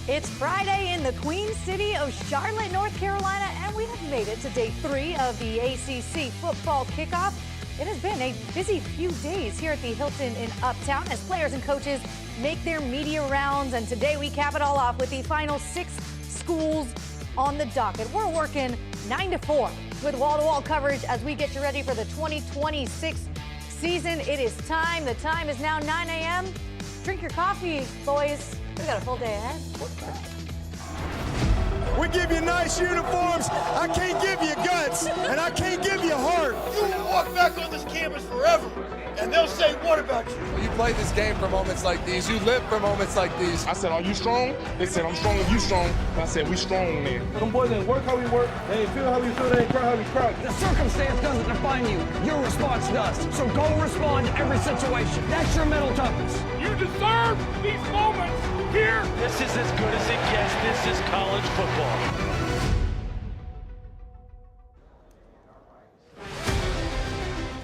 It's Friday in the Queen City of Charlotte, North Carolina, and we have made it to day 3 of the ACC football kickoff. It has been a busy few days here at the Hilton in Uptown as players and coaches make their media rounds, and today we cap it all off with the final 6 schools on the docket. We're working 9 to 4 with wall-to-wall coverage as we get you ready for the 2026 season. It is time. The time is now 9 a.m. Drink your coffee, boys. We got a full day ahead. We give you nice uniforms. I can't give you guts, and I can't give you heart. You will walk back on this campus forever, and they'll say, what about you? You play this game for moments like these. You live for moments like these. I said, are you strong? They said, I'm strong if you strong. And I said, we strong, man. Them boys ain't work how we work. They ain't feel how we feel. They ain't cry how we cry. The circumstance doesn't define you. Your response does. So go respond to every situation. That's your mental toughness. You deserve these moments here. This is as good as it gets. This is college football.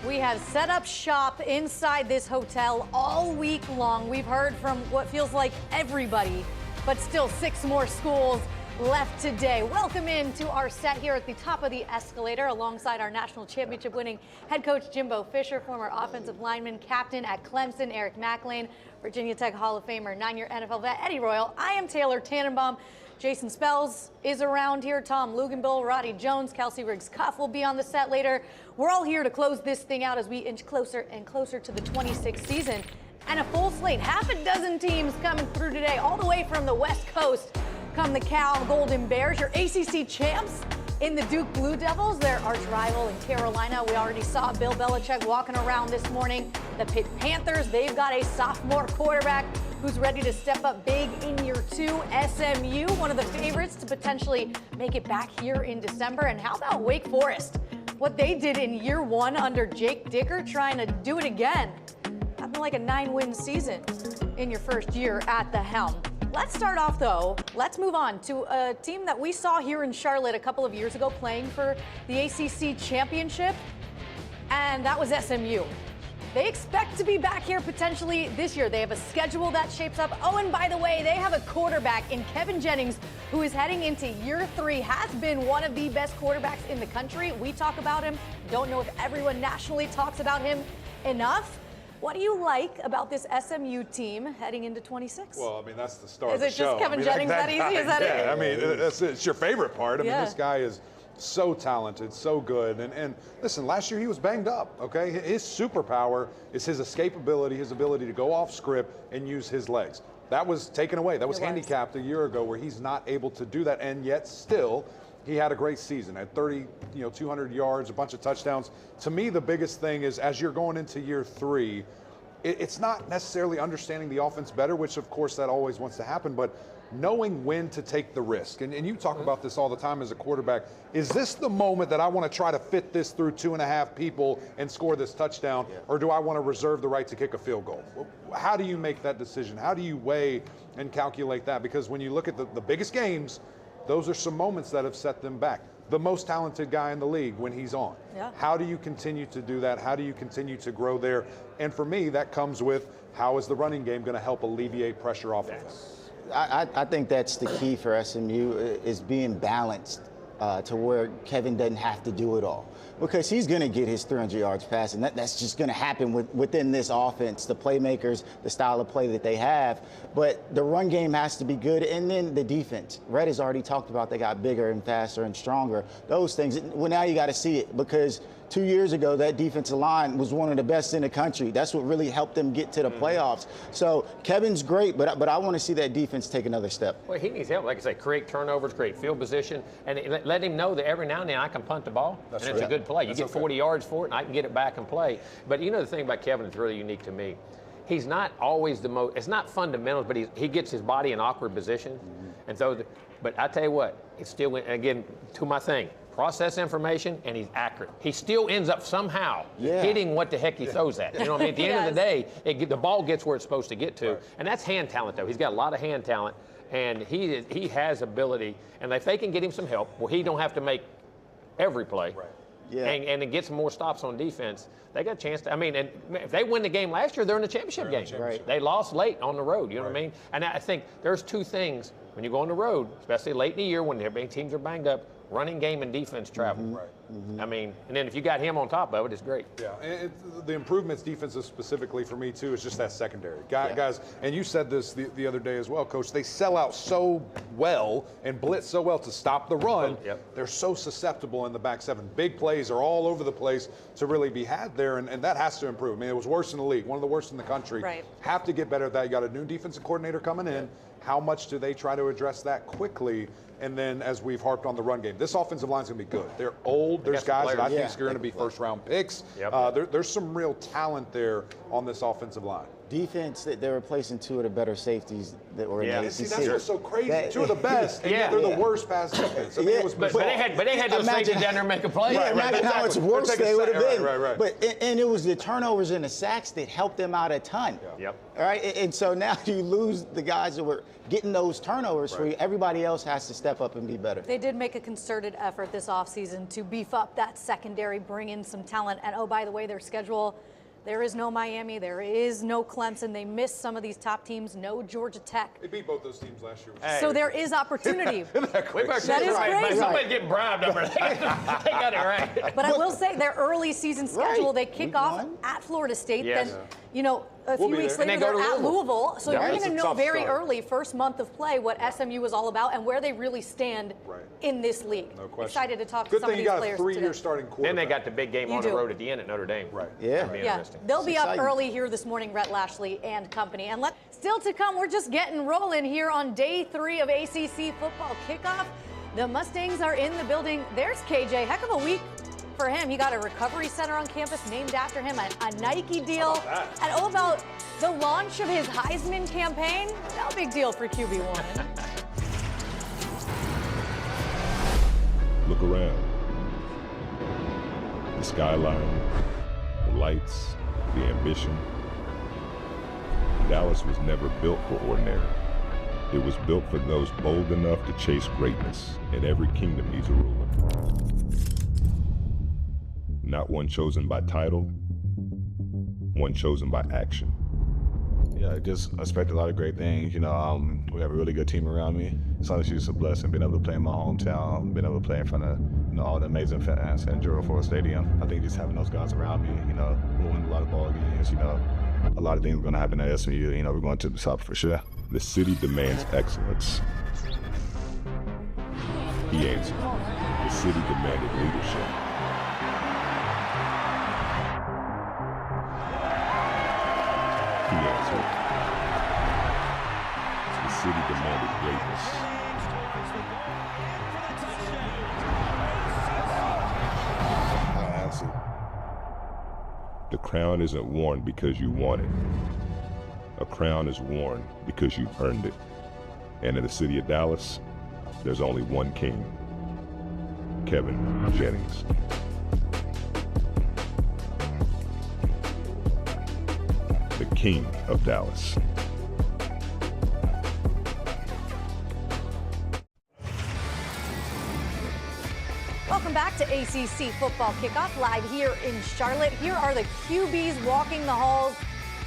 We have set up shop inside this hotel all week long. We've heard from what feels like everybody, but still 6 more schools left today. Welcome into our set here at the top of the escalator alongside our national championship winning head coach Jimbo Fisher, former offensive lineman, captain at Clemson Eric McLean, Virginia Tech Hall of Famer, 9-year NFL vet Eddie Royal. I am Taylor Tannenbaum. Jason Spells is around here. Tom Luganbill, Roddy Jones, Kelsey Riggs-Cuff will be on the set later. We're all here to close this thing out as we inch closer and closer to the 26th season. And a full slate, half a dozen teams coming through today, all the way from the West Coast. Come the Cal Golden Bears, your ACC champs in the Duke Blue Devils, their arch rival in Carolina. We already saw Bill Belichick walking around this morning. The Pitt Panthers, they've got a sophomore quarterback who's ready to step up big in year 2. SMU, one of the favorites to potentially make it back here in December. And how about Wake Forest? What they did in year 1 under Jake Dicker, trying to do it again. Nothing like a 9-win season in your first year at the helm. Let's start off, though. Let's move on to a team that we saw here in Charlotte a couple of years ago playing for the ACC championship, and that was SMU. They expect to be back here potentially this year. They have a schedule that shapes up. Oh, and by the way, they have a quarterback in Kevin Jennings who is heading into year 3, has been one of the best quarterbacks in the country. We talk about him. Don't know if everyone nationally talks about him enough. What do you like about this SMU team heading into 26? Well, I mean, that's the start of the Is show. it just Kevin Jennings that easy? Is that it? Yeah, I mean, it's your favorite part. I mean, Yeah. this guy is so talented, so good. And listen, last year he was banged up, okay? His superpower is his escapability, his ability to go off script and use his legs. That was taken away. That was handicapped a year ago where he's not able to do that, and yet still he had a great season at 200 yards, a bunch of touchdowns. To me, the biggest thing is as you're going into year 3, it's not necessarily understanding the offense better, which of course that always wants to happen, but knowing when to take the risk. And you talk about this all the time as a quarterback. Is this the moment that I want to try to fit this through 2.5 people and score this touchdown, or do I want to reserve the right to kick a field goal? How do you make that decision? How do you weigh and calculate that? Because when you look at the biggest games, those are some moments that have set them back. The most talented guy in the league when he's on. Yeah. How do you continue to do that? How do you continue to grow there? And for me, that comes with how is the running game going to help alleviate pressure off of them? I think that's the key for SMU is being balanced to where Kevin doesn't have to do it all. Because he's going to get his 300 yards passing. That's just going to happen within this offense, the playmakers, the style of play that they have. But the run game has to be good, and then the defense. Red has already talked about they got bigger and faster and stronger. Those things. Well, now you got to see it because 2 years ago, that defensive line was one of the best in the country. That's what really helped them get to the playoffs. So Kevin's great, but I want to see that defense take another step. Well, he needs help. Like I say, create turnovers, create field position, and let him know that every now and then I can punt the ball, and it's a good play. You get 40 yards for it, and I can get it back and play. But you know the thing about Kevin that's really unique to me, he's not always the most. It's not fundamentals, but he gets his body in awkward position, and so. But I tell you what, it's still again to my thing. Process information, and he's accurate. He still ends up somehow hitting what the heck he throws at. You know what I mean? At the end of the day, the ball gets where it's supposed to get to, and that's hand talent, though. He's got a lot of hand talent, and he has ability. And if they can get him some help, well, he don't have to make every play. and it gets more stops on defense, they got a chance to, I mean, and if they win the game last year, they're in the championship game. Right. They lost late on the road, you know what I mean? And I think there's two things when you go on the road, especially late in the year when their teams are banged up, running game and defense travel. I mean, and then if you got him on top of it, it's great. Yeah, and the improvements defensive specifically for me too is just that secondary. Guys, and you said this the other day as well, Coach, they sell out so well and blitz so well to stop the run. They're so susceptible in the back seven. Big plays are all over the place to really be had there, and that has to improve. I mean, it was worse in the league, one of the worst in the country. Have to get better at that. You got a new defensive coordinator coming in. How much do they try to address that quickly? And then, as we've harped on the run game, this offensive line is going to be good. They're old. There's guys that I think are going to be first-round picks. There's some real talent there on this offensive line. Defense, they're replacing two of the better safeties that were in the ACC. See, that's what's so crazy. Two of the best, and yet they're the worst pass defense. I mean, it was but they had those safeties down there and make a play. Imagine how much worse they would have been. But and it was the turnovers and the sacks that helped them out a ton. All right, and so now you lose the guys that were getting those turnovers for you. Everybody else has to step up and be better. They did make a concerted effort this offseason to beef up that secondary, bring in some talent. And oh, by the way, their schedule, there is no Miami, there is no Clemson. They missed some of these top teams, no Georgia Tech. They beat both those teams last year. So there is opportunity. That is crazy. Somebody getting bribed over there. They got it right. But I will say their early season schedule, they kick off at Florida State. Then, you know, a few weeks later, they're at Louisville. So you're going to know very early, first month of play, what SMU is all about and where they really stand in this league. No question. Excited to talk to some of these players today. Good thing you got a 3-year starting quarterback. Then they got the big game on the road at the end at Notre Dame. Yeah. They'll be up early here this morning, Rhett Lashley and company. And still to come, we're just getting rolling here on day 3 of ACC football kickoff. The Mustangs are in the building. There's KJ. Heck of a week for him. He got a recovery center on campus named after him, a Nike deal. And about the launch of his Heisman campaign, no big deal for QB1. Look around. The skyline, the lights, the ambition. Dallas was never built for ordinary. It was built for those bold enough to chase greatness, and every kingdom needs a ruler. Not one chosen by title, one chosen by action. Yeah, just expect a lot of great things. You know, we have a really good team around me. It's honestly just a blessing being able to play in my hometown, being able to play in front of all the amazing fans at Gerald Ford Stadium. I think just having those guys around me, you know, we'll win a lot of ball games. You know, a lot of things are going to happen at SMU. You know, we're going to the top for sure. The city demands excellence. He answered. The city demanded leadership. He answered. The city demanded greatness. I answered. The crown isn't worn because you want it. A crown is worn because you've earned it. And in the city of Dallas, there's only one king, Kevin Jennings. The king of Dallas. Welcome back to ACC Football Kickoff, live here in Charlotte. Here are the QBs walking the halls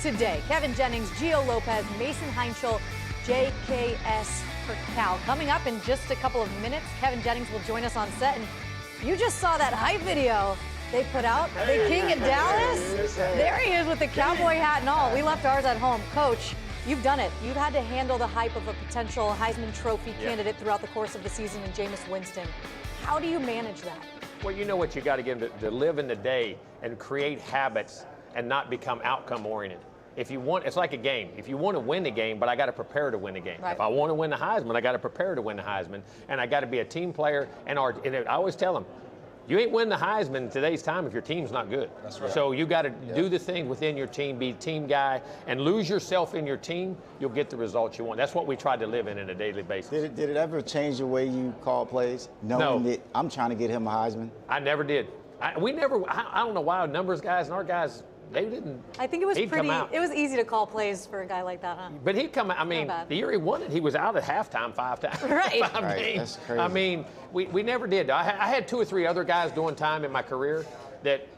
today. Kevin Jennings, Gio Lopez, Mason Heinschel, JKS Cal. Coming up in just a couple of minutes, Kevin Jennings will join us on set. And you just saw that hype video they put out. The King of Dallas. There he is with the cowboy hat and all. We left ours at home. Coach, you've done it. You've had to handle the hype of a potential Heisman Trophy candidate throughout the course of the season in Jameis Winston. How do you manage that? Well, you know what you got to get him to live in the day and create habits and not become outcome oriented. If you want, it's like a game. If you want to win the game, but I got to prepare to win the game. If I want to win the Heisman, I got to prepare to win the Heisman, and I got to be a team player. And I always tell them, you ain't win the Heisman in today's time if your team's not good. That's right. So you got to do the thing within your team, be a team guy, and lose yourself in your team. You'll get the results you want. That's what we tried to live in a daily basis. Did it ever change the way you call plays, knowing that I'm trying to get him a Heisman? I never did. I don't know why numbers guys and our guys, they didn't. I think it was he'd come pretty. out. It was easy to call plays for a guy like that, huh? But he'd come out. I mean, bad. the year he won it, he was out at halftime 5 times. Right. That's crazy. I mean, we never did. I had 2 or 3 other guys doing time in my career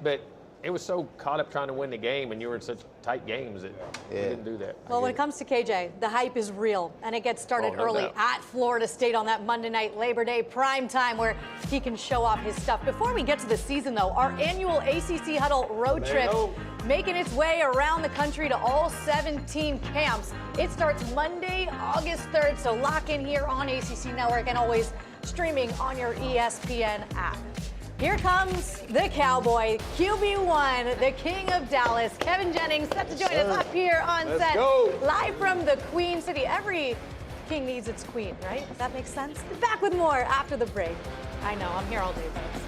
but it was so caught up trying to win the game, and you were in such tight games that we didn't do that. Well, when it comes to KJ, the hype is real, and it gets started early doubt. at Florida State on that Monday night Labor Day prime time where he can show off his stuff. Before we get to the season, though, our annual ACC Huddle road trip making its way around the country to all 17 camps. It starts Monday, August 3rd, so lock in here on ACC Network and always streaming on your ESPN app. Here comes the Cowboy, QB1, the King of Dallas, Kevin Jennings, set to join us up here on set. Live from the Queen City. Every king needs its queen, right? Does that make sense? Back with more after the break. I know, I'm here all day, folks.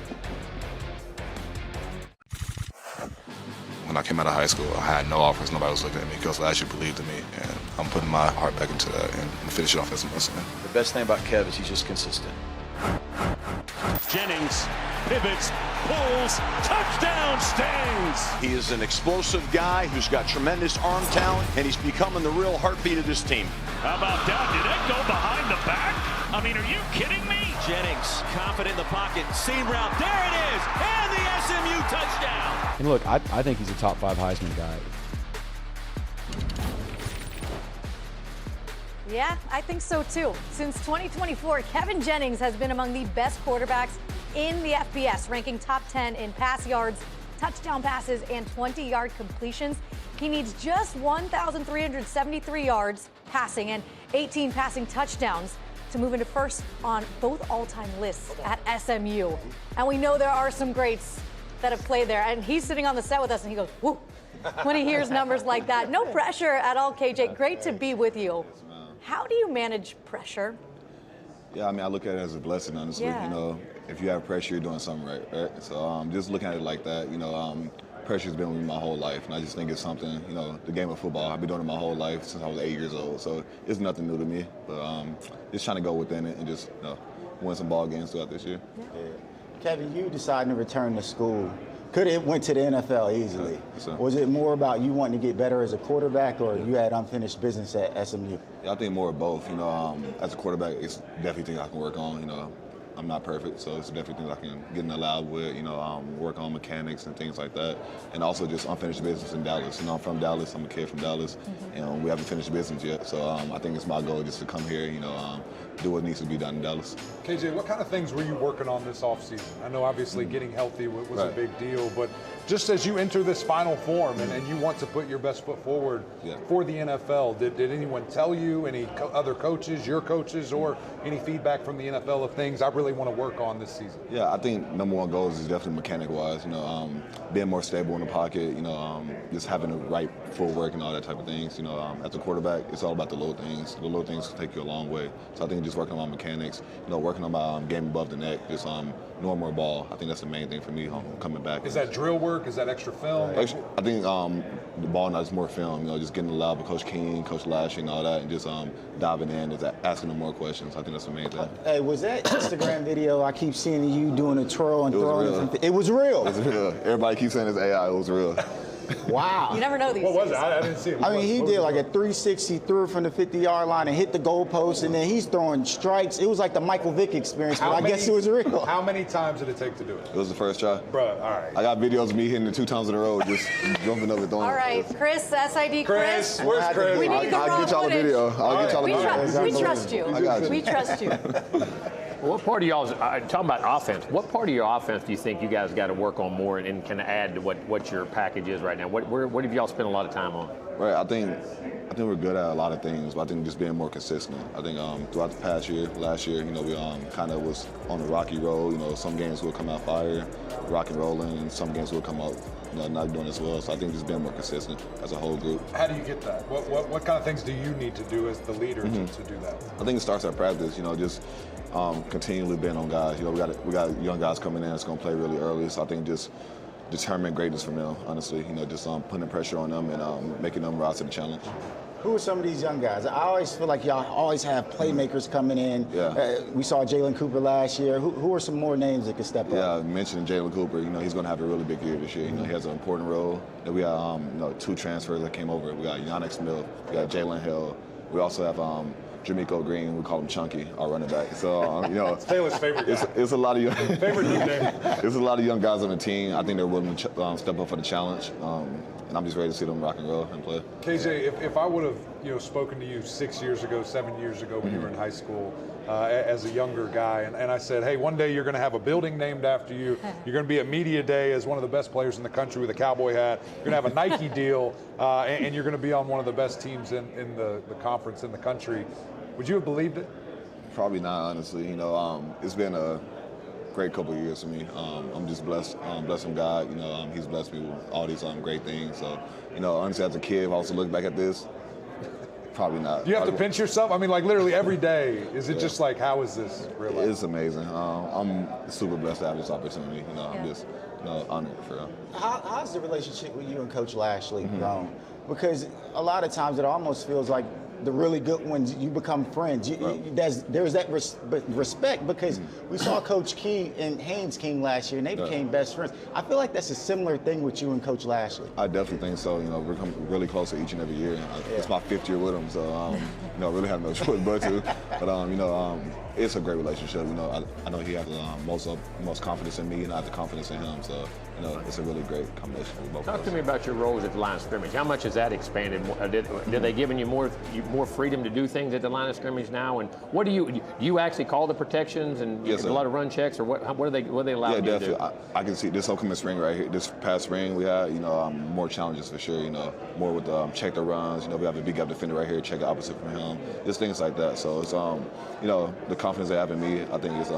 When I came out of high school, I had no offers. Nobody was looking at me. Coach actually believed in me, and I'm putting my heart back into that and finish it off as a Muslim. The best thing about Kev is he's just consistent. Jennings pivots, pulls, touchdown, Stings. He is an explosive guy who's got tremendous arm talent, and he's becoming the real heartbeat of this team. How about that? Did it go behind the back? I mean, are you kidding me? Jennings, confident in the pocket, seam route, there it is, and the SMU touchdown. And look, I think he's a top 5 Heisman guy. Yeah, I think so too. Since 2024, Kevin Jennings has been among the best quarterbacks in the FBS, ranking top 10 in pass yards, touchdown passes, and 20-yard completions. He needs just 1,373 yards passing and 18 passing touchdowns to move into first on both all-time lists at SMU. And we know there are some greats that have played there. And he's sitting on the set with us and he goes, whoo, when he hears numbers like that. No pressure at all, KJ. Great to be with you. How do you manage pressure? Yeah, I mean, I look at it as a blessing, honestly. Yeah. You know, if you have pressure, you're doing something right? So just looking at it like that, you know, pressure's been with me my whole life, and I just think it's something, you know, the game of football, I've been doing it my whole life since I was 8 years old, so it's nothing new to me, but just trying to go within it and just, you know, win some ball games throughout this year. Yeah. Kevin, you deciding to return to school. Could have went to the NFL easily. Was it more about you wanting to get better as a quarterback, or you had unfinished business at SMU? Yeah, I think more of both. You know, as a quarterback, it's definitely things I can work on. You know, I'm not perfect, so it's definitely things I can get in the lab with. You know, work on mechanics and things like that, and also just unfinished business in Dallas. You know, I'm from Dallas. I'm a kid from Dallas, and we haven't finished business yet. So I think it's my goal just to come here. You know, do what needs to be done in Dallas. KJ, what kind of things were you working on this offseason? I know obviously getting healthy was a big deal, but just as you enter this final form and you want to put your best foot forward for the NFL, did anyone tell you, any other coaches, your coaches, or any feedback from the NFL of things I really want to work on this season? Yeah, I think number one goal is definitely mechanic-wise. You know, being more stable in the pocket. You know, just having the right footwork and all that type of things. You know, as a quarterback, it's all about the little things. The little things can take you a long way. So I think just working on my mechanics. You know, working on my game above the neck. Just knowing more ball. I think that's the main thing for me coming back. Is that drill work? Is that extra film? I think the ball now is more film. You know, just getting in the lab with Coach King, Coach Lashley, and all that, and just diving in, just asking them more questions. I think that's the main thing. Hey, was that Instagram video I keep seeing you doing a twirl and throwing? It was real. It was real. Everybody keeps saying it's AI. It was real. Wow. You never know these What was it? things. I didn't see it. I mean, he did like a 360 threw from the 50-yard line and hit the goalpost, and then he's throwing strikes. It was like the Michael Vick experience, but I guess it was real. How many times did it take to do it? It was the first try. Bro, all right. I got videos of me hitting it 2 times in a row, just jumping up and throwing. All right, Chris, SID Chris. Where's Chris? We need the raw I'll get y'all a footage. video. I'll get y'all a video. We trust you. I got you. We trust you. What part of y'all's talking about offense? What part of your offense do you think you guys got to work on more and can add to what your package is right now? What have y'all spent a lot of time on? Right, I think we're good at a lot of things, but I think just being more consistent. I think throughout the past year, last year, you know, we kind of was on a rocky road. You know, some games will come out fire, rock and rolling, and some games will come out, you know, not doing as well. So I think just being more consistent as a whole group. How do you get that? What kind of things do you need to do as the leader to do that? I think it starts at practice. You know, just continually being on guys. You know, we got young guys coming in that's going to play really early. So I think just determine greatness from them, honestly. You know, just putting pressure on them and making them rise to the challenge. Who are some of these young guys? I always feel like y'all always have playmakers coming in. Yeah. We saw Jalen Cooper last year. Who are some more names that could step up? Yeah, I mentioned Jalen Cooper. You know, he's going to have a really big year this year. You know, he has an important role. And we got 2 transfers that came over. We got Yannick Smith. We got Jalen Hill. We also have Jamaico Green. We call him Chunky, our running back. So it's Taylor's favorite guy. It's a lot of young. Favorite nickname. There's a lot of young guys on the team. I think they're willing to step up for the challenge. And I'm just ready to see them rock and roll and play. KJ, if I would have spoken to you 6 years ago, 7 years ago when you were in high school as a younger guy, and I said, hey, one day you're going to have a building named after you. You're going to be at Media Day as one of the best players in the country with a cowboy hat. You're going to have a Nike deal, and you're going to be on one of the best teams in the conference in the country. Would you have believed it? Probably not, honestly. You know, it's been a great couple of years for me. I'm just blessed. Blessed from God. You know, He's blessed me with all these great things. So, you know, honestly, as a kid, if I also look back at this, probably not. Do you have to pinch yourself? I mean, like literally every day. Is it just like, how is this real life? It's amazing. I'm super blessed to have this opportunity. You know, I'm just honored for it. How's the relationship with you and Coach Lashley grown? Because a lot of times it almost feels like the really good ones, you become friends. There's that respect because we saw Coach Key and Haynes King last year, and they became best friends. I feel like that's a similar thing with you and Coach Lashley. I definitely think so. You know, we're coming really close to each and every year. It's my 5th year with him, so you know, I really have no choice but to. But you know, it's a great relationship. You know, I know he has the most confidence in me, and I have the confidence in him. So you know, it's a really great combination with both of us. Talk to me about your roles at the line of scrimmage. How much has that expanded? Did they giving you more freedom to do things at the line of scrimmage now? And what do you actually call the protections and yes, a lot of run checks, or what are they allow you to do? I can see this upcoming spring right here. This past spring we had more challenges for sure. You know, more with check the runs. You know, we have a big gap defender right here, check the opposite from him. Just things like that. So it's you know, the confidence they have in me, I think is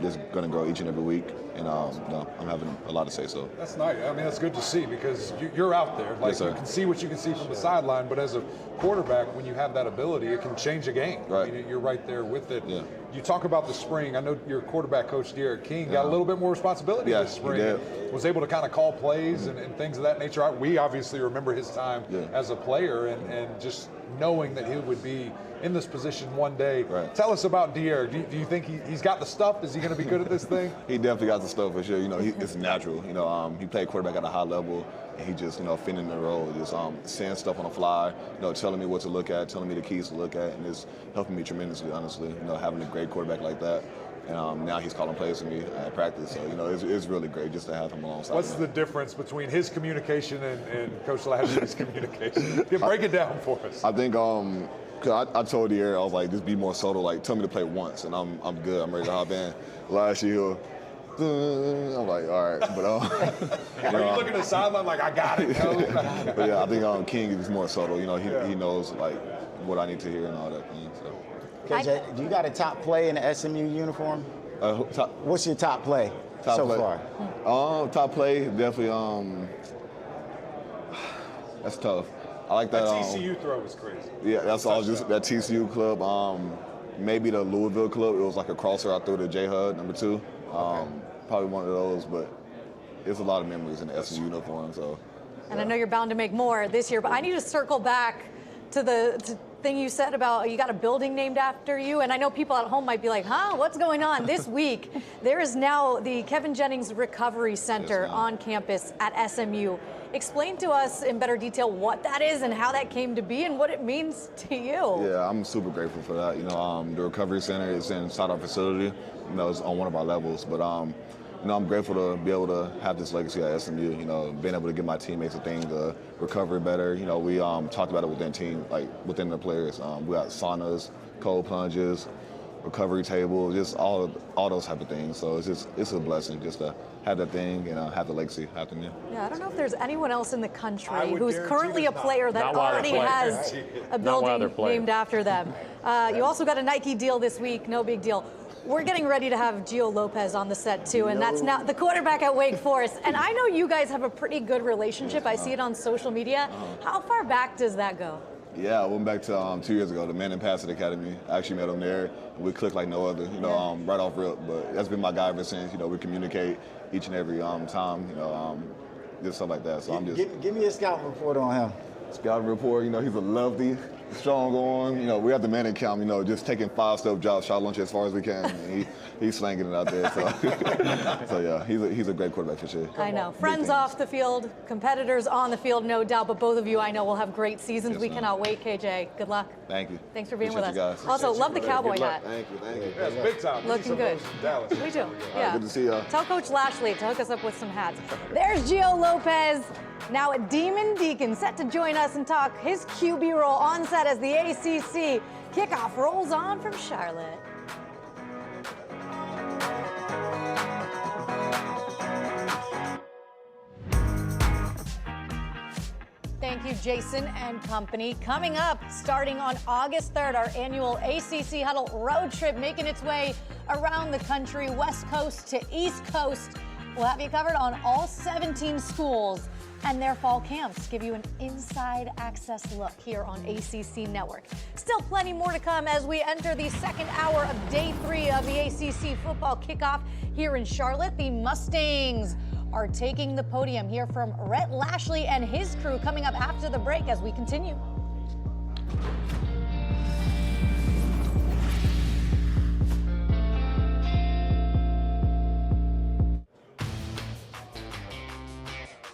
just going to grow each and every week. And you know, I'm having a lot to say so. That's nice. I mean, that's good to see because you're out there. Like, yes, sir. You can see what you can see from the sideline, but as a quarterback, when you have that ability, it can change a game. Right. I mean, you're right there with it. Yeah. You talk about the spring. I know your quarterback coach, Derek King, got a little bit more responsibility this spring. He did. Was able to kind of call plays and things of that nature. We obviously remember his time as a player and just knowing that he would be in this position one day. Right. Tell us about Derek. Do you think he's got the stuff? Is he going to be good at this thing? He definitely got the stuff for sure. You know, it's natural. You know, he played quarterback at a high level, and he just, you know, fitting in the role, just saying stuff on the fly, you know, telling me what to look at, telling me the keys to look at, and it's helping me tremendously, honestly. You know, having a great quarterback like that. And now he's calling plays for me at practice. So, you know, it's really great just to have him alongside. What's the difference between his communication and Coach Lashley's communication? Break it down for us. I think, cause I told the air, I was like, just be more subtle. Like, tell me to play once, and I'm good. I'm ready to hop in. Last year, I'm like, all right. But are you looking at the sideline like, I got it? But yeah, I think King is more subtle. You know, he knows like what I need to hear and all that thing. So. KJ, do you got a top play in the SMU uniform? What's your top play so far? Top play, definitely. That's tough. I like that. That TCU throw was crazy. Yeah, that's all. Just that TCU club. Maybe the Louisville club. It was like a crosser I threw to J Hud, number 2. Probably one of those, but it's a lot of memories in the SMU uniform. So. And I know you're bound to make more this year, but I need to circle back to the thing you said about you got a building named after you. And I know people at home might be like, huh, what's going on? This week, there is now the Kevin Jennings Recovery Center on campus at SMU. Explain to us in better detail what that is and how that came to be and what it means to you. Yeah, I'm super grateful for that. You know, the Recovery Center is inside our facility. You know, it's on one of our levels. But, you know, I'm grateful to be able to have this legacy at SMU, you know, being able to give my teammates a thing to recover better. You know, we talked about it within team, like within the players. We got saunas, cold plunges, recovery tables, just all those type of things. So it's a blessing just to have that thing and have the legacy happen. Yeah, I don't know if there's anyone else in the country who's currently a player that already has a building named after them. You also got a Nike deal this week, no big deal. We're getting ready to have Gio Lopez on the set too, and that's now the quarterback at Wake Forest. And I know you guys have a pretty good relationship. I see it on social media. How far back does that go? Yeah, I went back to 2 years ago, the Man and Passing Academy. I actually met him there, and we clicked like no other, you know, right off rip. But that's been my guy ever since. You know, we communicate each and every time, you know, just stuff like that. So I'm just... Give me a scout report on him. Scout report, you know, he's a lefty. strong on. You know, we have the man count. You know, just taking 5-step jobs, shot lunch as far as we can. And he's slanging it out there. So, so yeah, he's a great quarterback for sure. I know. Friends off the field, competitors on the field, no doubt. But both of you, I know, will have great seasons. Yes, we cannot wait. KJ, good luck. Thank you. Thanks for being Appreciate with us. you guys. Also, love the cowboy hat. Thank you. Yeah, it's big time. Looking good. Dallas. We do. Yeah. Good to see y'all. Tell Coach Lashley to hook us up with some hats. There's Gio Lopez. Now a Demon Deacon set to join us and talk his QB role on set as the ACC kickoff rolls on from Charlotte. Thank you, Jason and company. Coming up, starting on August 3rd, our annual ACC Huddle road trip making its way around the country, West Coast to East Coast. We'll have you covered on all 17 schools and their fall camps. Give you an inside access look here on ACC Network. Still plenty more to come as we enter the second hour of day 3 of the ACC football kickoff here in Charlotte. The Mustangs are taking the podium. Hear from Rhett Lashley and his crew coming up after the break as we continue.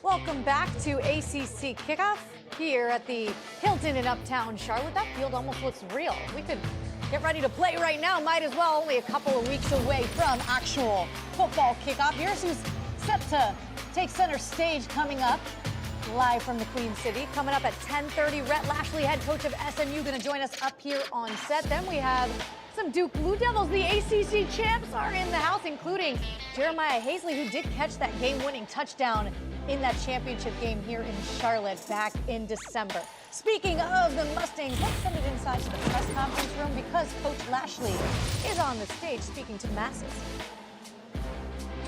Welcome back to ACC Kickoff here at the Hilton in Uptown Charlotte. That field almost looks real. We could get ready to play right now. Might as well. Only a couple of weeks away from actual football kickoff. Here's who's set to take center stage coming up live from the Queen City. Coming up at 10:30, Rhett Lashley, head coach of SMU, going to join us up here on set. Then we have some Duke Blue Devils. The ACC champs are in the house, including Jeremiah Hazley, who did catch that game-winning touchdown in that championship game here in Charlotte back in December. Speaking of the Mustangs, let's send it inside to the press conference room because Coach Lashley is on the stage speaking to the masses.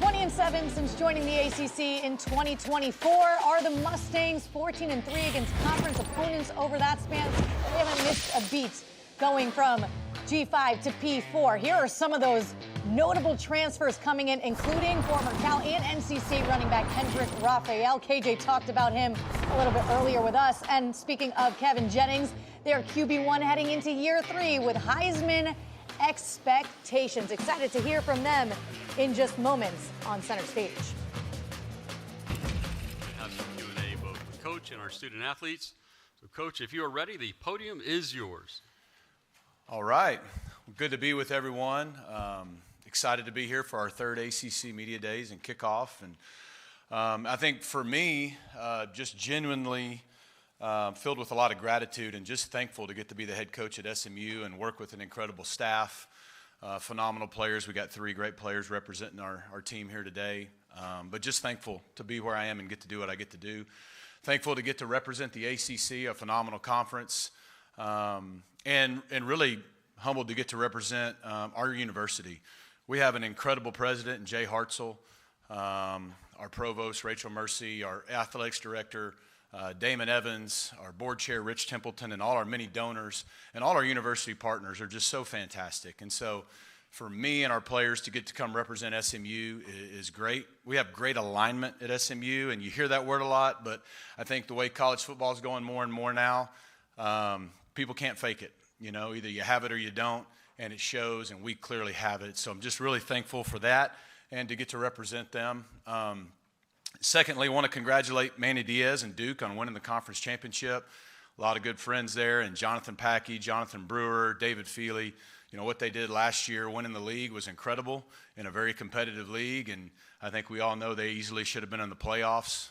20-7 since joining the ACC in 2024. Are the Mustangs 14-3 against conference opponents over that span? They haven't missed a beat going from G5 to P4. Here are some of those notable transfers coming in, including former Cal and NCC running back Hendrick Raphael. KJ talked about him a little bit earlier with us. And speaking of Kevin Jennings, they're QB1 heading into year 3 with Heisman expectations. Excited to hear from them in just moments on center stage. We have some Q&A both with Coach and our student athletes. So Coach, if you are ready, the podium is yours. All right. Well, good to be with everyone. Excited to be here for our 3rd ACC Media Days and Kickoff. And I think for me, just genuinely filled with a lot of gratitude and just thankful to get to be the head coach at SMU and work with an incredible staff, phenomenal players. We got 3 great players representing our team here today. But just thankful to be where I am and get to do what I get to do. Thankful to get to represent the ACC, a phenomenal conference. And really humbled to get to represent our university. We have an incredible president in Jay Hartzell, our provost, Rachel Mercy, our athletics director, Damon Evans, our board chair, Rich Templeton, and all our many donors, and all our university partners are just so fantastic. And so for me and our players to get to come represent SMU is great. We have great alignment at SMU, and you hear that word a lot, but I think the way college football is going more and more now, people can't fake it. You know, either you have it or you don't, and it shows, and we clearly have it. So I'm just really thankful for that and to get to represent them. Secondly, I want to congratulate Manny Diaz and Duke on winning the conference championship. A lot of good friends there, and Jonathan Packey, Jonathan Brewer, David Feely. You know, what they did last year, winning the league, was incredible in a very competitive league, and I think we all know they easily should have been in the playoffs.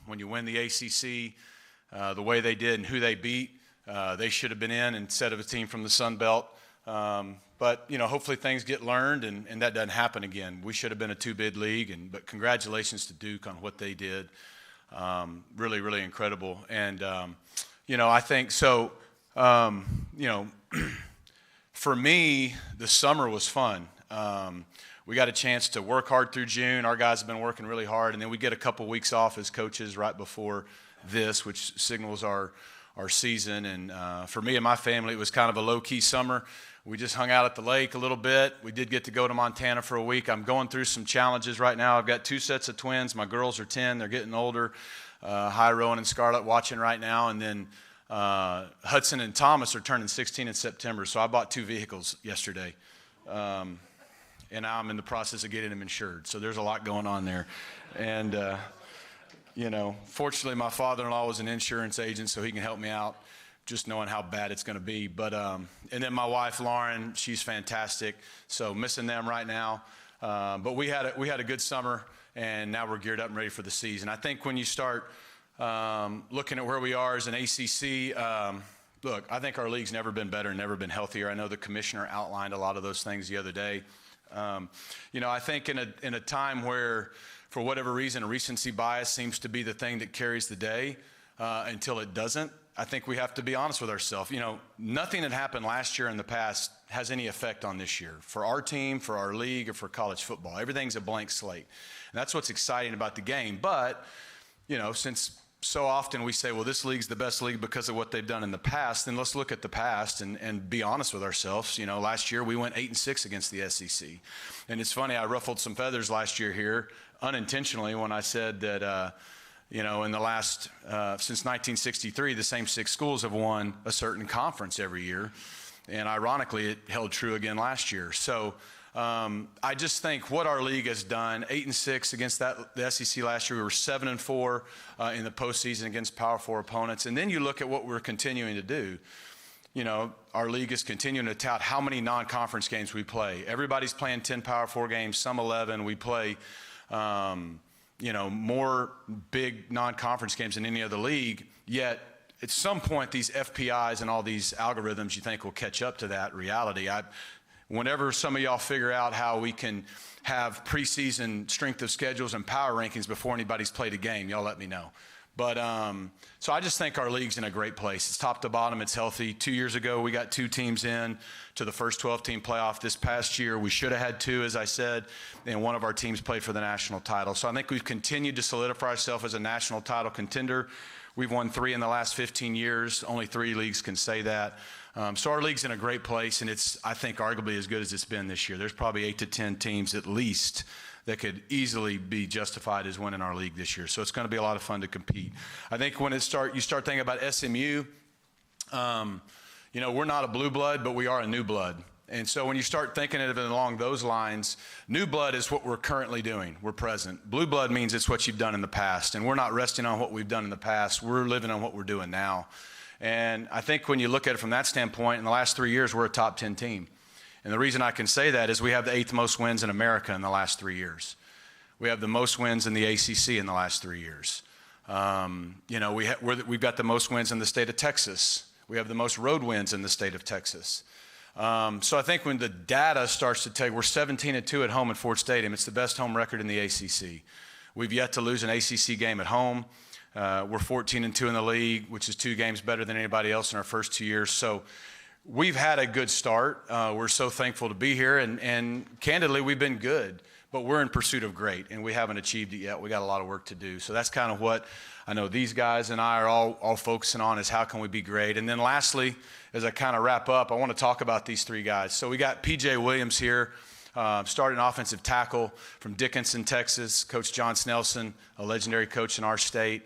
When you win the ACC the way they did and who they beat, they should have been in instead of a team from the Sun Belt. But, you know, hopefully things get learned and that doesn't happen again. We should have been a 2-bid league, but congratulations to Duke on what they did. Really, really incredible. And, you know, I think so, you know, for me, the summer was fun. We got a chance to work hard through June. Our guys have been working really hard, and then we get a couple weeks off as coaches right before this, which signals our season. And for me and my family, it was kind of a low-key summer. We just hung out at the lake a little bit. We did get to go to Montana for a week. I'm going through some challenges right now. I've got 2 sets of twins. My girls are 10. They're getting older. Hi, Rowan and Scarlett watching right now. And then Hudson and Thomas are turning 16 in September, so I bought 2 vehicles yesterday. And now I'm in the process of getting them insured. So there's a lot going on there. And, you know, fortunately, my father-in-law was an insurance agent, so he can help me out, just knowing how bad it's going to be. But, and then my wife, Lauren, she's fantastic. So missing them right now. But we had a good summer, and now we're geared up and ready for the season. I think when you start looking at where we are as an ACC, look, I think our league's never been better and never been healthier. I know the commissioner outlined a lot of those things the other day. You know, I think in a time where, for whatever reason, recency bias seems to be the thing that carries the day until it doesn't, I think we have to be honest with ourselves. You know, nothing that happened last year in the past has any effect on this year for our team, for our league, or for college football. Everything's a blank slate. And that's what's exciting about the game. But, you know, since so often we say, well, this league's the best league because of what they've done in the past, then let's look at the past and be honest with ourselves. You know, last year we went 8-6 against the SEC. And it's funny, I ruffled some feathers last year here unintentionally when I said that, you know, in the last, since 1963, the same 6 schools have won a certain conference every year. And ironically, it held true again last year. So I just think what our league has done, 8-6 against the SEC last year. We were 7-4 in the postseason against Power 4 opponents. And then you look at what we're continuing to do. You know, our league is continuing to tout how many non-conference games we play. Everybody's playing 10 Power 4 games, some 11. We play, you know, more big non-conference games than any other league. Yet, at some point, these FPIs and all these algorithms you think will catch up to that reality. Whenever some of y'all figure out how we can have preseason strength of schedules and power rankings before anybody's played a game, y'all let me know. But so I just think our league's in a great place. It's top to bottom. It's healthy. 2 years ago, we got 2 teams in to the first 12-team playoff. This past year, we should have had 2, as I said, and one of our teams played for the national title. So I think we've continued to solidify ourselves as a national title contender. We've won 3 in the last 15 years. Only 3 leagues can say that. So our league's in a great place, and it's, I think, arguably as good as it's been this year. There's probably 8 to 10 teams at least that could easily be justified as winning our league this year. So it's going to be a lot of fun to compete. I think when you start thinking about SMU, you know, we're not a blue blood, but we are a new blood. And so when you start thinking of it along those lines, new blood is what we're currently doing. We're present. Blue blood means it's what you've done in the past. And we're not resting on what we've done in the past. We're living on what we're doing now. And I think when you look at it from that standpoint, in the last 3 years, we're a top 10 team. And the reason I can say that is we have the 8th most wins in America in the last 3 years. We have the most wins in the ACC in the last 3 years. You know, we've got the most wins in the state of Texas. We have the most road wins in the state of Texas. So I think when the data starts to take, we're 17-2 at home at Ford Stadium. It's the best home record in the ACC. We've yet to lose an ACC game at home. We're 14-2 in the league, which is 2 games better than anybody else in our first 2 years. So we've had a good start. We're so thankful to be here, and candidly, we've been good. But we're in pursuit of great, and we haven't achieved it yet. We got a lot of work to do. So that's kind of what I know these guys and I are all focusing on, is how can we be great. And then lastly, as I kind of wrap up, I want to talk about these 3 guys. So we got P.J. Williams here, starting offensive tackle from Dickinson, Texas. Coach John Snelson, a legendary coach in our state.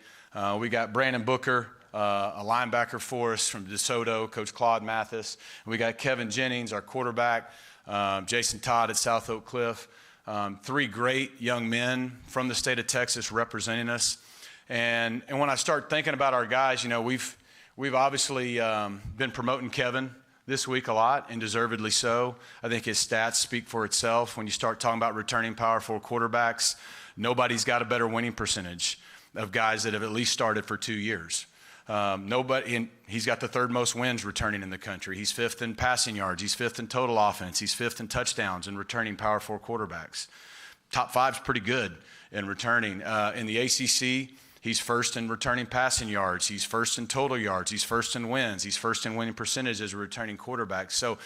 We got Brandon Booker, a linebacker for us from DeSoto, Coach Claude Mathis. And we got Kevin Jennings, our quarterback, Jason Todd at South Oak Cliff. 3 great young men from the state of Texas representing us. And when I start thinking about our guys, you know, we've obviously been promoting Kevin this week a lot, and deservedly so. I think his stats speak for itself. When you start talking about returning Power 4 quarterbacks, nobody's got a better winning percentage of guys that have at least started for 2 years. He's got the 3rd most wins returning in the country. He's 5th in passing yards. He's 5th in total offense. He's 5th in touchdowns and returning Power 4 quarterbacks. Top 5's pretty good in returning. In the ACC, he's 1st in returning passing yards. He's 1st in total yards. He's 1st in wins. He's 1st in winning percentage as a returning quarterback. So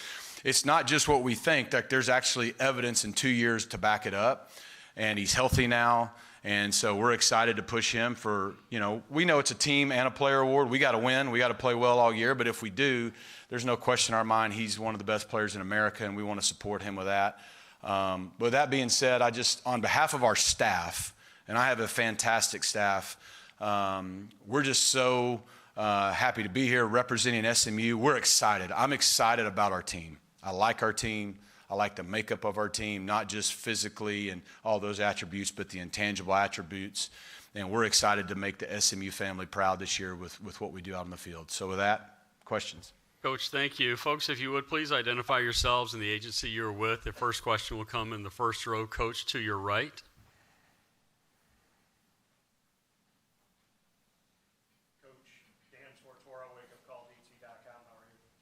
it's not just what we think. That there's actually evidence in 2 years to back it up. And he's healthy now. And so we're excited to push him for, you know, we know it's a team and a player award. We got to win. We got to play well all year. But if we do, there's no question in our mind he's one of the best players in America, and we want to support him with that. With that being said, I just, on behalf of our staff, and I have a fantastic staff, we're just so Happy to be here representing SMU. We're excited. I'm excited about our team. I like our team. I like the makeup of our team, not just physically and all those attributes, but the intangible attributes. And we're excited to make the SMU family proud this year with what we do out on the field. So with that, questions? Coach, thank you. Folks, if you would please identify yourselves and the agency you're with. The first question will come in the first row. Coach, to your right.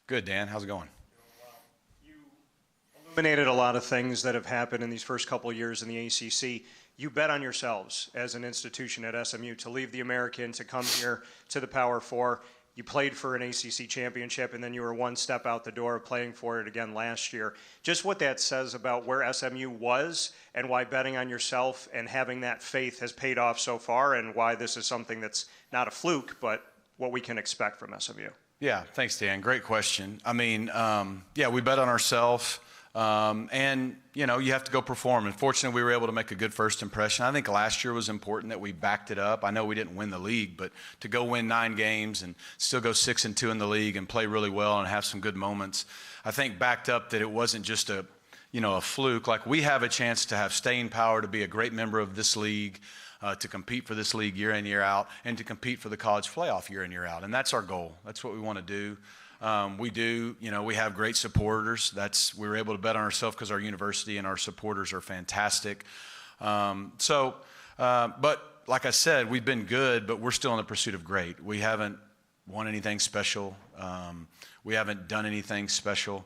Good, Dan. How's it going? Illuminated a lot of things that have happened in these first couple of years in the ACC. You bet on yourselves as an institution at SMU to leave the American, to come here to the Power Four. You played for an ACC championship, and then you were one step out the door playing for it again last year. Just what that says about where SMU was and why betting on yourself and having that faith has paid off so far, and why this is something that's not a fluke, but what we can expect from SMU. Yeah, thanks, Dan. Great question. I mean, yeah, we bet on ourselves. And, you know, you have to go perform. And fortunately, we were able to make a good first impression. I think last year was important that we backed it up. I know we didn't win the league, but to go win 9 games and still go 6-2 in the league and play really well and have some good moments, I think backed up that it wasn't just a fluke. Like, we have a chance to have staying power, to be a great member of this league, to compete for this league year in, year out, and to compete for the college playoff year in, year out. And that's our goal. That's what we want to do. We have great supporters. We were able to bet on ourselves because our university and our supporters are fantastic. But like I said, we've been good, but we're still in the pursuit of great. We haven't won anything special. We haven't done anything special.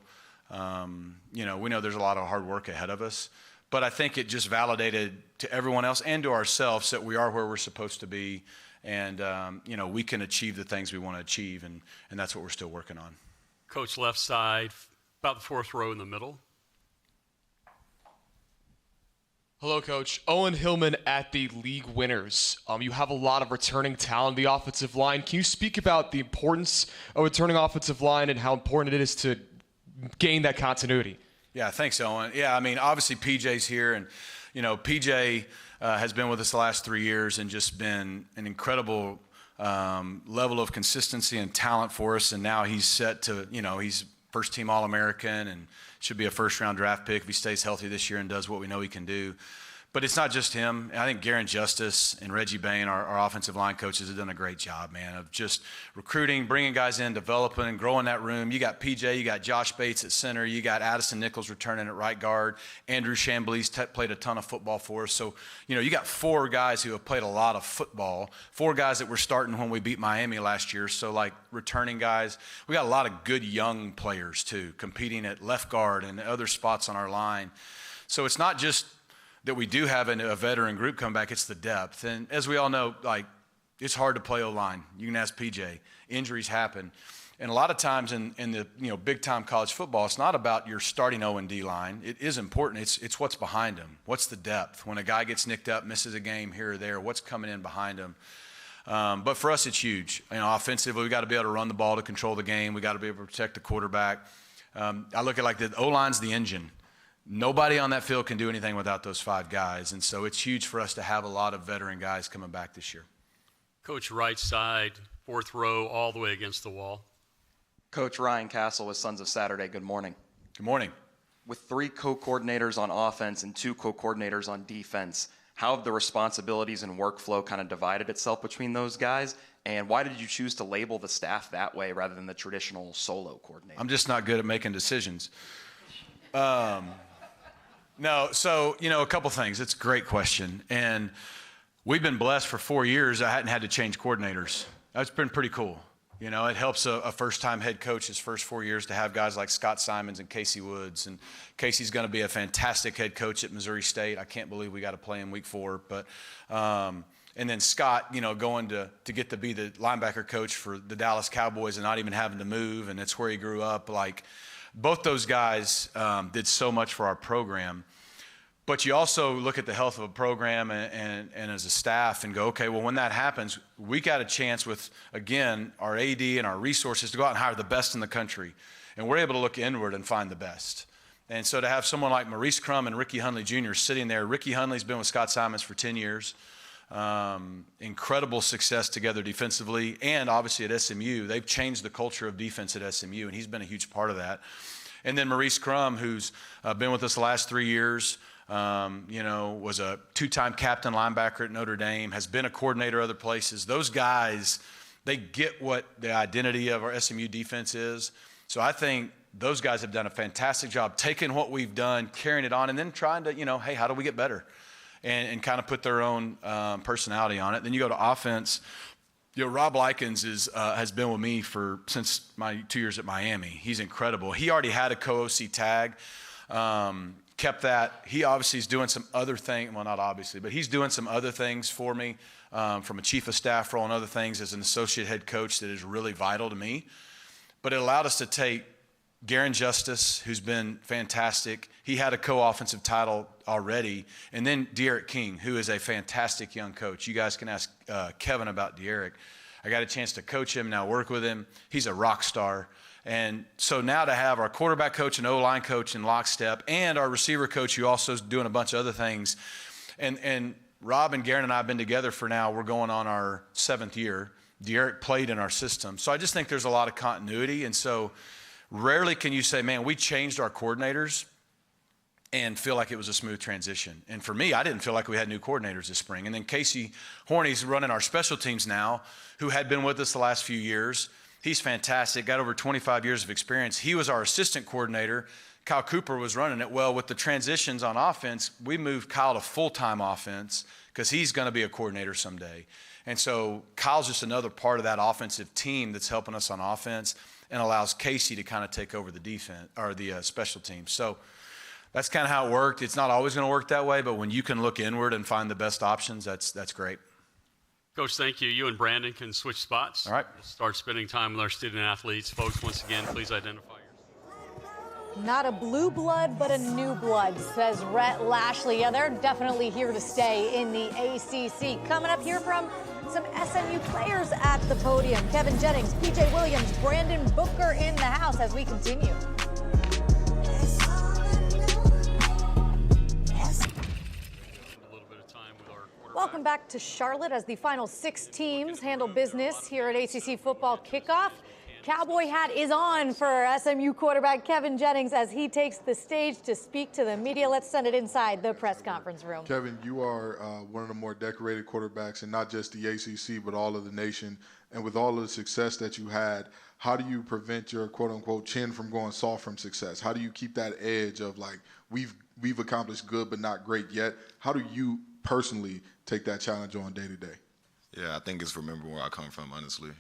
We know there's a lot of hard work ahead of us, but I think it just validated to everyone else and to ourselves that we are where we're supposed to be. And, we can achieve the things we want to achieve, and that's what we're still working on. Coach, left side, about the fourth row in the middle. Hello, Coach. Owen Hillman at the League Winners. You have a lot of returning talent in the offensive line. Can you speak about the importance of returning offensive line and how important it is to gain that continuity? Yeah, thanks, Owen. Yeah, I mean, obviously PJ's here, and, PJ has been with us the last 3 years and just been an incredible level of consistency and talent for us. And now he's set to, he's first team All-American and should be a first-round draft pick if he stays healthy this year and does what we know he can do. But it's not just him. I think Garen Justice and Reggie Bain, our offensive line coaches, have done a great job, man, of just recruiting, bringing guys in, developing, and growing that room. You got PJ, you got Josh Bates at center, you got Addison Nichols returning at right guard. Andrew Chambly's played a ton of football for us. So, you got 4 guys who have played a lot of football, 4 guys that were starting when we beat Miami last year. So, like, returning guys. We got a lot of good young players, too, competing at left guard and other spots on our line. So it's not just that we do have a veteran group come back, it's the depth. And as we all know, like, it's hard to play O-line. You can ask PJ. Injuries happen. And a lot of times in the big-time college football, it's not about your starting O&D line. It is important. It's what's behind him. What's the depth? When a guy gets nicked up, misses a game here or there, what's coming in behind him? But for us, it's huge. Offensively, we got to be able to run the ball to control the game. We got to be able to protect the quarterback. I look at like the O-line's the engine. Nobody on that field can do anything without those 5 guys, and so it's huge for us to have a lot of veteran guys coming back this year. Coach, right side, fourth row, all the way against the wall. Coach Ryan Castle with Sons of Saturday, good morning. Good morning. With 3 co-coordinators on offense and 2 co-coordinators on defense, how have the responsibilities and workflow kind of divided itself between those guys? And why did you choose to label the staff that way rather than the traditional solo coordinator? I'm just not good at making decisions. No, so, a couple things. It's a great question. And we've been blessed for 4 years. I hadn't had to change coordinators. That's been pretty cool. It helps a first-time head coach his first 4 years to have guys like Scott Simons and Casey Woods. And Casey's going to be a fantastic head coach at Missouri State. I can't believe we got to play in week 4. But and then Scott, going to get to be the linebacker coach for the Dallas Cowboys and not even having to move. And it's where he grew up. Like, both those guys did so much for our program. But you also look at the health of a program and as a staff and go, okay, well, when that happens, we got a chance with, again, our AD and our resources to go out and hire the best in the country. And we're able to look inward and find the best. And so to have someone like Maurice Crum and Ricky Hundley Jr. sitting there, Ricky Hundley's been with Scott Simons for 10 years. incredible success together defensively, and obviously at SMU. They've changed the culture of defense at SMU, and he's been a huge part of that. And then Maurice Crum, who's been with us the last 3 years, was a two-time captain linebacker at Notre Dame, has been a coordinator other places. Those guys, they get what the identity of our SMU defense is. So I think those guys have done a fantastic job taking what we've done, carrying it on, and then trying to, hey, how do we get better? And kind of put their own personality on it. Then you go to offense. Rob Likens has been with me since my 2 years at Miami. He's incredible. He already had a co-OC tag, kept that. He obviously is doing some other things. Well, not obviously, but he's doing some other things for me from a chief of staff role and other things as an associate head coach that is really vital to me. But it allowed us to take Garen Justice, who's been fantastic. He had a co-offensive title already. And then De'Eric King, who is a fantastic young coach. You guys can ask Kevin about De'Eric. I got a chance to coach him, now work with him. He's a rock star. And so now to have our quarterback coach and O-line coach in lockstep and our receiver coach who also is doing a bunch of other things. And Rob and Garen and I have been together for now. We're going on our 7th year. De'Eric played in our system. So I just think there's a lot of continuity. And so rarely can you say, man, we changed our coordinators and feel like it was a smooth transition. And for me, I didn't feel like we had new coordinators this spring. And then Casey Horney's running our special teams now, who had been with us the last few years. He's fantastic, got over 25 years of experience. He was our assistant coordinator. Kyle Cooper was running it. Well, with the transitions on offense, we moved Kyle to full-time offense because he's going to be a coordinator someday. And so Kyle's just another part of that offensive team that's helping us on offense and allows Casey to kind of take over the defense or the special teams. So that's kind of how it worked. It's not always going to work that way, but when you can look inward and find the best options, that's great. Coach, thank you. You and Brandon can switch spots. All right. We'll start spending time with our student athletes. Folks, once again, please identify yourself. Not a blue blood, but a new blood, says Rhett Lashley. Yeah, they're definitely here to stay in the ACC. Coming up here from some SMU players at the podium. Kevin Jennings, PJ Williams, Brandon Booker in the house as we continue. Welcome back to Charlotte as the final 6 teams handle business here at ACC Football Kickoff. Cowboy hat is on for SMU quarterback Kevin Jennings as he takes the stage to speak to the media. Let's send it inside the press conference room. Kevin, you are one of the more decorated quarterbacks in not just the ACC, but all of the nation. And with all of the success that you had, how do you prevent your quote-unquote chin from going soft from success? How do you keep that edge of like, we've accomplished good but not great yet? How do you personally take that challenge on day to day? Yeah, I think it's remembering where I come from, honestly.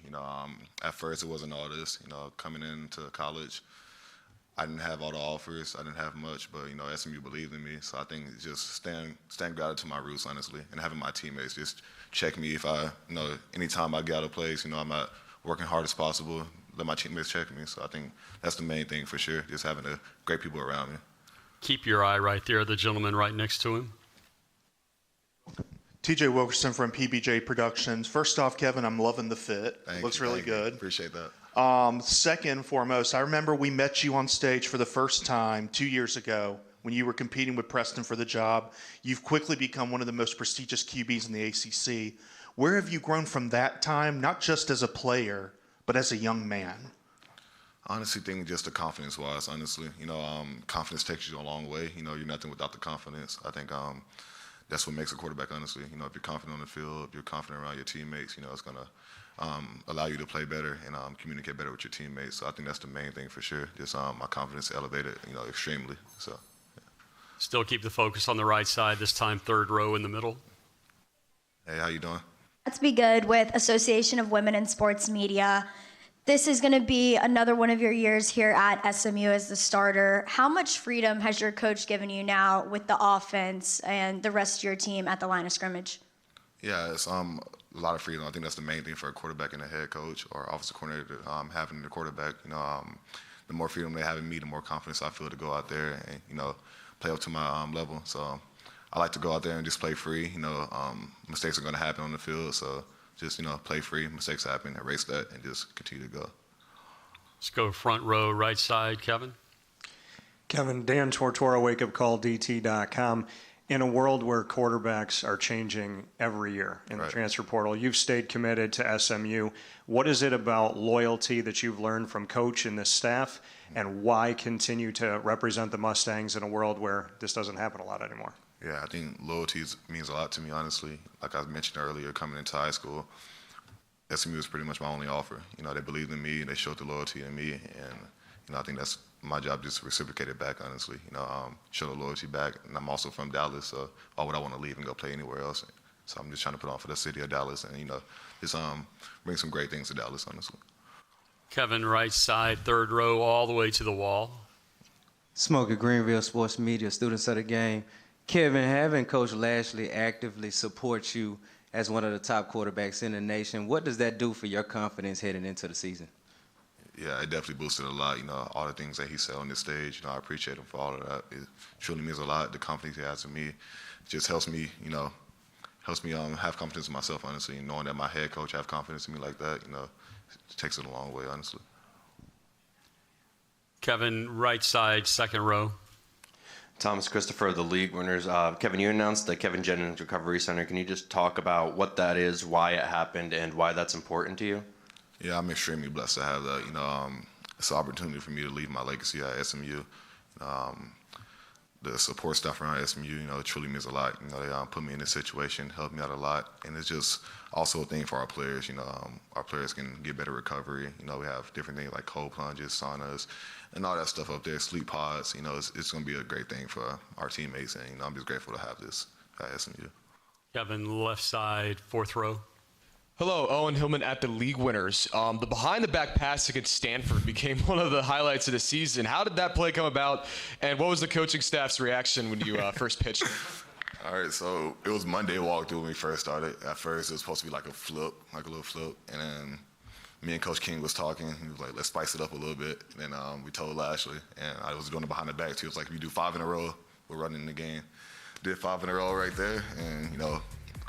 At first it wasn't all this. Coming into college, I didn't have all the offers. I didn't have much, but, SMU believed in me. So I think it's just staying grounded to my roots, honestly, and having my teammates just check me if anytime I get out of place, I'm not working hard as possible, let my teammates check me. So I think that's the main thing for sure, just having great people around me. Keep your eye right there, the gentleman right next to him. TJ Wilkerson from PBJ Productions. First off, Kevin, I'm loving the fit. Thank Looks you, really thank you. good. Appreciate that. Second and foremost, I remember we met you on stage for the first time 2 years ago when you were competing with Preston for the job. You've quickly become one of the most prestigious QBs in the ACC. Where have you grown from that time, not just as a player, but as a young man? Honestly, think just the confidence-wise, honestly. Confidence takes you a long way. You're nothing without the confidence. I think that's what makes a quarterback, honestly. If you're confident on the field, if you're confident around your teammates, it's going to allow you to play better and communicate better with your teammates. So I think that's the main thing for sure. Just my confidence elevated, extremely. So, yeah. Still keep the focus on the right side, this time 3rd row in the middle. Hey, how you doing? Let's Be Good with Association of Women in Sports Media. This is going to be another one of your years here at SMU as the starter. How much freedom has your coach given you now with the offense and the rest of your team at the line of scrimmage? Yeah, it's a lot of freedom. I think that's the main thing for a quarterback and a head coach or offensive coordinator, having the quarterback. The more freedom they have in me, the more confidence I feel to go out there and, play up to my level. So I like to go out there and just play free. Mistakes are going to happen on the field, so just, play free, mistakes happen, erase that, and just continue to go. Let's go front row, right side, Kevin. Kevin, Dan Tortora, wakeupcalldt.com. In a world where quarterbacks are changing every year in the transfer portal, you've stayed committed to SMU. What is it about loyalty that you've learned from coach and this staff, and why continue to represent the Mustangs in a world where this doesn't happen a lot anymore? Yeah, I think loyalty means a lot to me, honestly. Like I mentioned earlier, coming into high school, SMU is pretty much my only offer. You know, they believed in me, they showed the loyalty in me, and you know, I think that's my job, just to reciprocate it back, honestly. You know, show the loyalty back. And I'm also from Dallas, so why would I want to leave and go play anywhere else? So I'm just trying to put on for the city of Dallas, and you know, just bring some great things to Dallas, honestly. Kevin, right side, third row, all the way to the wall. Smokey Greenville Sports Media, students of the game. Kevin, having Coach Lashley actively support you as one of the top quarterbacks in the nation, what does that do for your confidence heading into the season? Yeah, it definitely boosted a lot. You know, all the things that he said on this stage, you know, I appreciate him for all of that. It truly means a lot. The confidence he has in me just helps me, you know, have confidence in myself, honestly. And knowing that my head coach have confidence in me like that, you know, it takes it a long way, honestly. Kevin, right side, second row. Thomas Christopher, the league winners. Kevin, you announced the Kevin Jennings Recovery Center. Can you just talk about what that is, why it happened, and why that's important to you? Yeah, I'm extremely blessed to have that. You know, it's an opportunity for me to leave my legacy at SMU. The support staff around SMU, you know, it truly means a lot. You know, they put me in this situation, helped me out a lot, and it's just also a thing for our players. You know, our players can get better recovery. You know, we have different things like cold plunges, saunas, and all that stuff up there, sleep pods. You know, it's going to be a great thing for our teammates, and you know, I'm just grateful to have this at SMU. Kevin, left side, fourth row. Hello, Owen Hillman at the league winners. The behind-the-back pass against Stanford became one of the highlights of the season. How did that play come about, and what was the coaching staff's reaction when you first pitched? All right, so it was Monday walkthrough when we first started. At first, it was supposed to be like a flip, like a little flip, and then me and Coach King was talking. He was like, let's spice it up a little bit, and then we told Lashley, and I was doing it behind the back, too. It was like, if you do 5 in a row, we're running the game. Did 5 in a row right there, and, you know,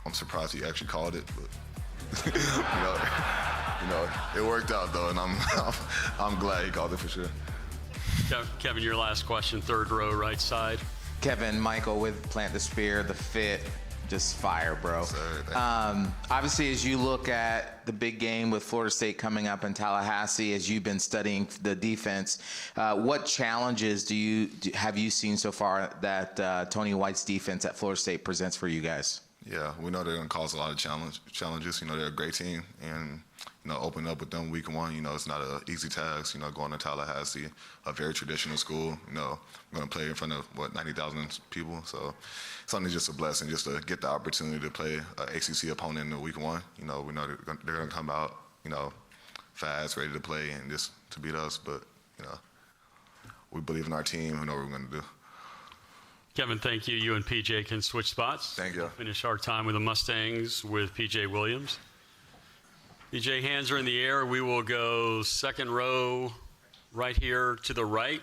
I'm surprised he actually called it, but you know, it worked out though, and I'm glad he called it for sure. Kevin, your last question, third row, right side. Kevin, Michael with Plant the Spear, the fit, just fire, bro. Obviously, as you look at the big game with Florida State coming up in Tallahassee, as you've been studying the defense, what challenges have you seen so far that Tony White's defense at Florida State presents for you guys? Yeah, we know they're going to cause a lot of challenges. You know, they're a great team, and, you know, opening up with them week one, you know, it's not an easy task, you know, going to Tallahassee, a very traditional school. You know, I'm going to play in front of, 90,000 people. So it's only just a blessing just to get the opportunity to play an ACC opponent in week one. You know, we know they're going to come out, you know, fast, ready to play, and just to beat us. But, you know, we believe in our team. We know what we're going to do. Kevin, thank you. You and PJ can switch spots. Thank you. Finish our time with the Mustangs with PJ Williams. PJ, hands are in the air. We will go second row right here to the right.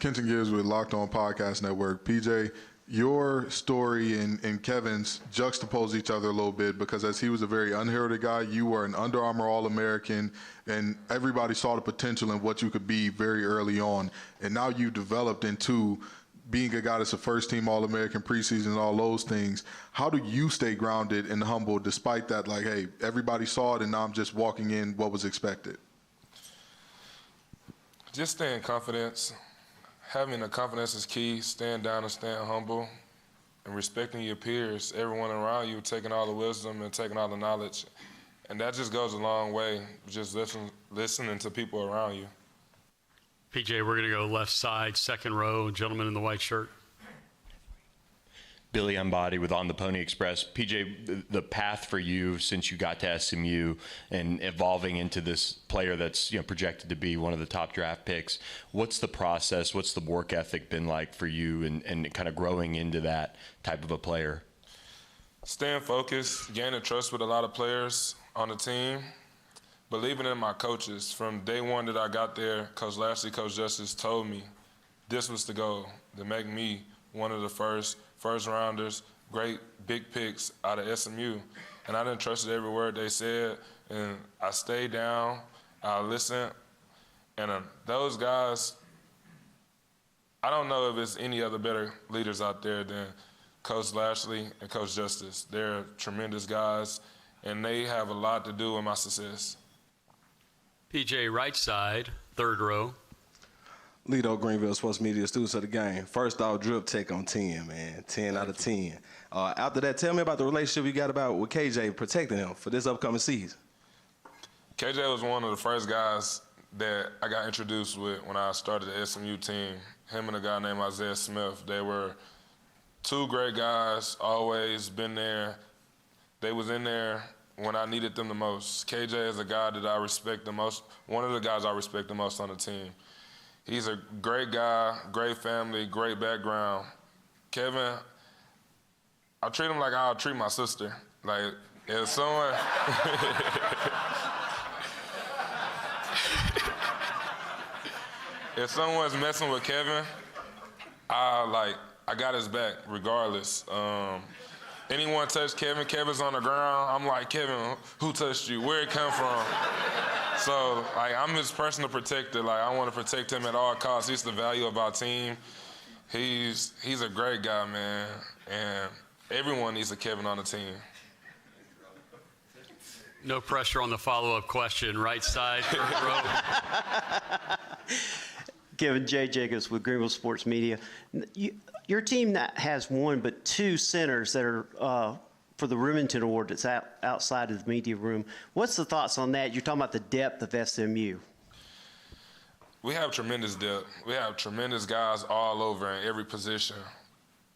Kenton Gibbs with Locked On Podcast Network. PJ, your story and Kevin's juxtapose each other a little bit because as he was a very unheralded guy, you were an Under Armour All-American, and everybody saw the potential in what you could be very early on. And now you developed into being a guy that's a first-team All-American preseason and all those things. How do you stay grounded and humble despite that, like, hey, everybody saw it and now I'm just walking in what was expected? Just staying confidence. Having the confidence is key. Staying down and staying humble and respecting your peers, everyone around you, taking all the wisdom and taking all the knowledge. And that just goes a long way, just listening to people around you. PJ, we're going to go left side, second row, gentleman in the white shirt. Billy Embody with On the Pony Express. PJ, the path for you since you got to SMU and evolving into this player that's projected to be one of the top draft picks, what's the process, what's the work ethic been like for you and kind of growing into that type of a player? Staying focused, gaining trust with a lot of players on the team, believing in my coaches. From day one that I got there, Coach Lashley, Coach Justice told me this was the goal, to make me one of the first rounders, great big picks out of SMU. And I didn't trust every word they said, and I stayed down, I listened, and those guys, I don't know if there's any other better leaders out there than Coach Lashley and Coach Justice. They're tremendous guys, and they have a lot to do with my success. PJ, right side, third row. Lido, Greenville Sports Media, students of the game. First off, drip tech on 10, man. 10 out of 10. After that, tell me about the relationship you got with KJ protecting him for this upcoming season. KJ was one of the first guys that I got introduced with when I started the SMU team. Him and a guy named Isaiah Smith. They were two great guys, always been there. They was in there when I needed them the most. KJ is a guy that I respect the most, one of the guys I respect the most on the team. He's a great guy, great family, great background. Kevin, I treat him like I treat my sister. Like, if someone... if someone's messing with Kevin, I got his back regardless. Anyone touch Kevin, Kevin's on the ground, I'm like, Kevin, who touched you? Where'd it come from? So, I'm his personal protector. I want to protect him at all costs. He's the value of our team. He's a great guy, man. And everyone needs a Kevin on the team. No pressure on the follow-up question. Right side, third row. Kevin J. Jacobs with Greenville Sports Media. Your team has one but two centers that are for the Remington Award that's outside of the media room. What's the thoughts on that? You're talking about the depth of SMU. We have tremendous depth. We have tremendous guys all over in every position.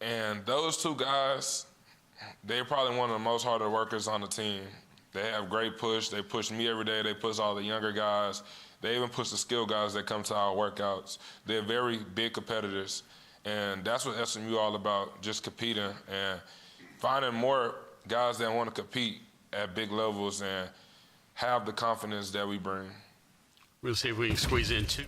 And those two guys, they're probably one of the most harder workers on the team. They have great push. They push me every day. They push all the younger guys. They even push the skilled guys that come to our workouts. They're very big competitors. And that's what SMU all about, just competing and finding more guys that want to compete at big levels and have the confidence that we bring. We'll see if we can squeeze in two.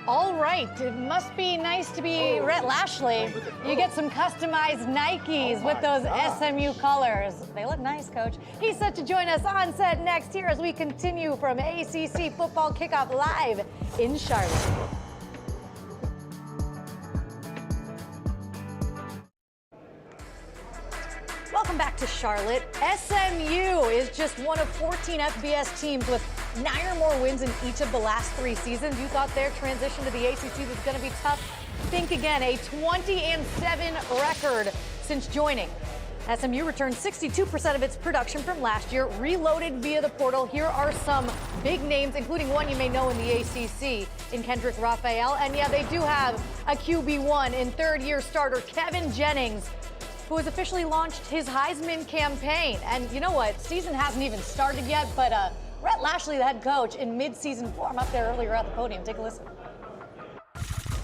All right, it must be nice to be Rhett Lashley. You get some customized Nikes with those SMU colors. They look nice, Coach. He's set to join us on set next here as we continue from ACC Football Kickoff live in Charlotte. Welcome back to Charlotte. SMU is just one of 14 FBS teams with 9 or more wins in each of the last 3 seasons. You thought their transition to the ACC was going to be tough? Think again, a 20-7 record since joining. SMU returned 62% of its production from last year, reloaded via the portal. Here are some big names, including one you may know in the ACC, in Kendrick Raphael. And yeah, they do have a QB1 in third-year starter Kevin Jennings, who has officially launched his Heisman campaign. And you know what? Season hasn't even started yet, but Rhett Lashley, the head coach, in mid-season form up there earlier at the podium. Take a listen.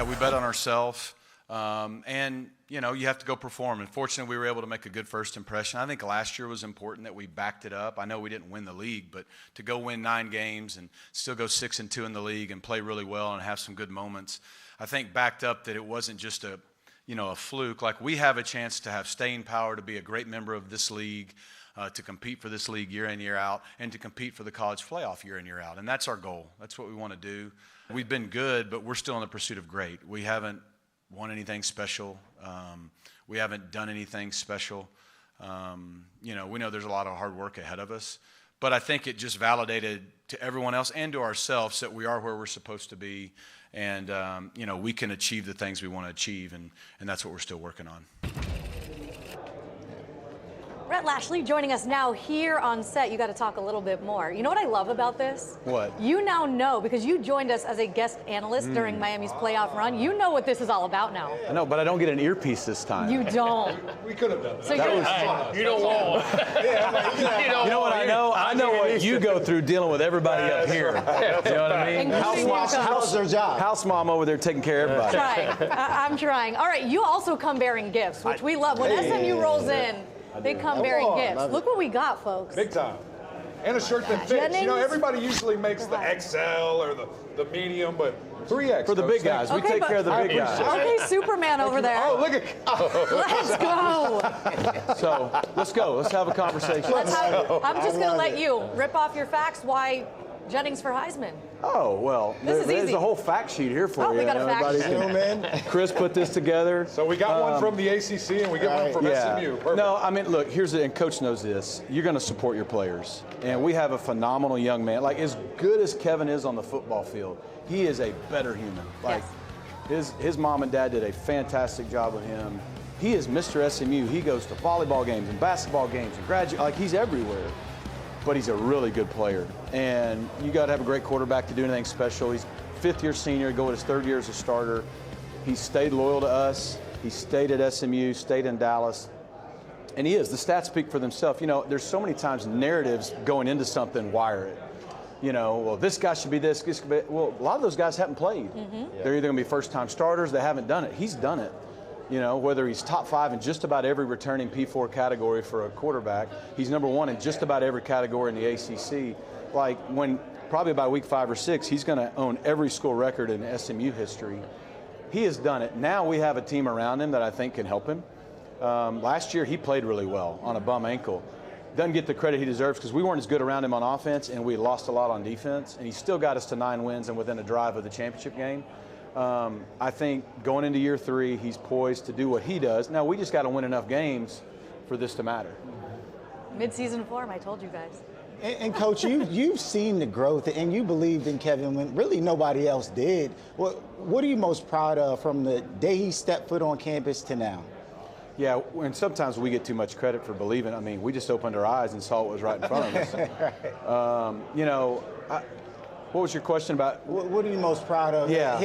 We bet on ourselves, and you have to go perform. And fortunately, we were able to make a good first impression. I think last year was important that we backed it up. I know we didn't win the league, but to go win 9 games and still go 6-2 in the league and play really well and have some good moments, I think backed up that it wasn't just a fluke. Like, we have a chance to have staying power, to be a great member of this league, to compete for this league year in, year out, and to compete for the college playoff year in, year out. And that's our goal. That's what we want to do. We've been good, but we're still in the pursuit of great. We haven't won anything special. We haven't done anything special. We know there's a lot of hard work ahead of us. But I think it just validated to everyone else and to ourselves that we are where we're supposed to be. And, we can achieve the things we want to achieve, and that's what we're still working on. Rhett Lashley joining us now here on set. You got to talk a little bit more. You know what I love about this? What? You now know, because you joined us as a guest analyst during Miami's playoff run. You know what this is all about now. I know, but I don't get an earpiece this time. You don't. We could have done that. So that you're, was fun. you don't want. You know what I know? I know what you go through dealing with everybody up here. You know what I mean? House mom over there taking care of everybody. I'm trying. All right, you also come bearing gifts, which we love. When SMU rolls in, they come bearing gifts. Look what we got, folks. Big time. And a shirt that fits. Everybody usually makes the XL or the medium, but 3X. For the big guys. We take care of the big guys. Okay, Superman over there. Oh, look at. Let's go. So let's go. Let's have a conversation. I'm just going to let you rip off your facts. Why Jennings for Heisman. Oh, well, This is there's easy. a whole fact sheet here for Oh, you. we got a fact Everybody sheet. can Zoom in. Chris put this together. So we got one from the ACC and we get one from SMU. Perfect. No, I mean, look, and Coach knows this. You're going to support your players. And we have a phenomenal young man. Like, as good as Kevin is on the football field, he is a better human. Like, his mom and dad did a fantastic job with him. He is Mr. SMU. He goes to volleyball games and basketball games and like, he's everywhere. But he's a really good player. And you got to have a great quarterback to do anything special. He's fifth-year senior, going his third year as a starter. He stayed loyal to us. He stayed at SMU, stayed in Dallas. And he is. The stats speak for themselves. You know, there's so many times narratives going into something wire it. You know, well, this guy should be this. Well, a lot of those guys haven't played. They're either going to be first-time starters. They haven't done it. He's done it. You know, whether he's top 5 in just about every returning P4 category for a quarterback, he's number 1 in just about every category in the ACC. Like, probably by week 5 or 6, he's going to own every school record in SMU history. He has done it. Now we have a team around him that I think can help him. Last year, he played really well on a bum ankle. Doesn't get the credit he deserves because we weren't as good around him on offense and we lost a lot on defense. And he still got us to 9 wins and within a drive of the championship game. I think going into year 3, he's poised to do what he does. Now, we just got to win enough games for this to matter. Mid-season form, I told you guys. And Coach, you've seen the growth, and you believed in Kevin when really nobody else did. What are you most proud of from the day he stepped foot on campus to now? Yeah, and sometimes we get too much credit for believing. I mean, we just opened our eyes and saw what was right in front of us. You know, what was your question about? What are you most proud of? Yeah,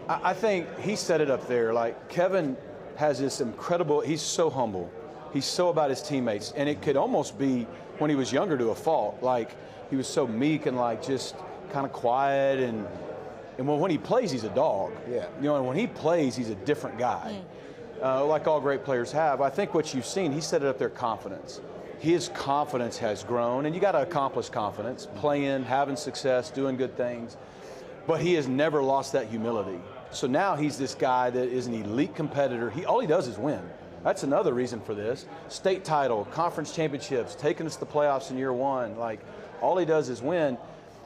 I think he set it up there. Like, Kevin has this incredible, he's so humble. He's so about his teammates. And it could almost be, when he was younger, to a fault. Like, he was so meek and, like, just kind of quiet. And when he plays, he's a dog. Yeah. You know, and when he plays, he's a different guy. Like all great players have. I think what you've seen, he set it up there, confidence. His confidence has grown, and you got to accomplish confidence, playing, having success, doing good things. But he has never lost that humility. So now he's this guy that is an elite competitor. All he does is win. That's another reason for this. State title, conference championships, taking us to the playoffs in year 1. Like, all he does is win.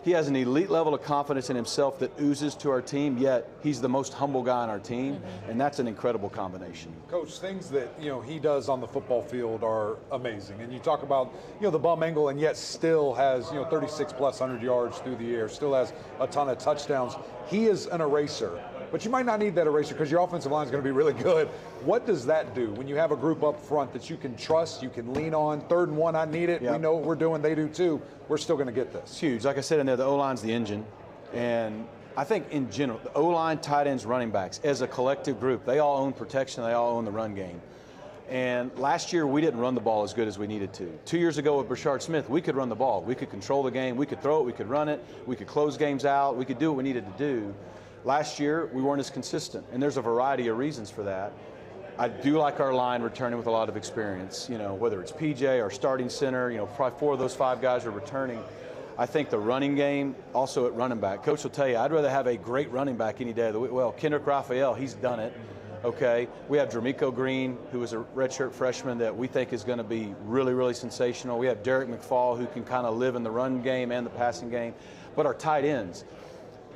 He has an elite level of confidence in himself that oozes to our team, yet he's the most humble guy on our team, and that's an incredible combination. Coach, things that, you know, he does on the football field are amazing. And you talk about, you know, the bum angle, and yet still has, you know, 36-plus 100 yards through the air, still has a ton of touchdowns. He is an eraser. But you might not need that eraser because your offensive line is going to be really good. What does that do when you have a group up front that you can trust, you can lean on? 3rd and 1, I need it. Yep. We know what we're doing. They do too. We're still going to get this. It's huge. Like I said in there, the O-line's the engine. And I think in general, the O-line, tight ends, running backs, as a collective group, they all own protection. They all own the run game. And last year, we didn't run the ball as good as we needed to. 2 years ago with Brashard Smith, we could run the ball. We could control the game. We could throw it. We could run it. We could close games out. We could do what we needed to do. Last year, we weren't as consistent, and there's a variety of reasons for that. I do like our line returning with a lot of experience, you know, whether it's PJ, our starting center, you know, probably 4 of those 5 guys are returning. I think the running game, also at running back. Coach will tell you, I'd rather have a great running back any day of the week. Well, Kendrick Raphael, he's done it, okay? We have Dramico Green, who is a redshirt freshman that we think is going to be really, really sensational. We have Derek McFall, who can kind of live in the run game and the passing game. But our tight ends,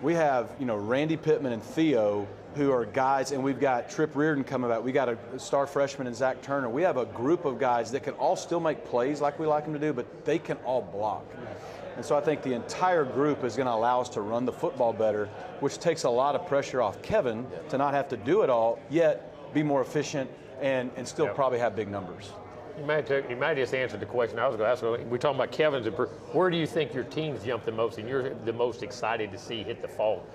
we have, you know, Randy Pittman and Theo, who are guys, and we've got Trip Reardon coming back. We got a star freshman in Zach Turner. We have a group of guys that can all still make plays like we like them to do, but they can all block. And so I think the entire group is going to allow us to run the football better, which takes a lot of pressure off Kevin to not have to do it all, yet be more efficient and still probably have big numbers. You might just answer the question I was going to ask. We're talking about Kevin's. Where do you think your team's jumped the most, and you're the most excited to see hit the fall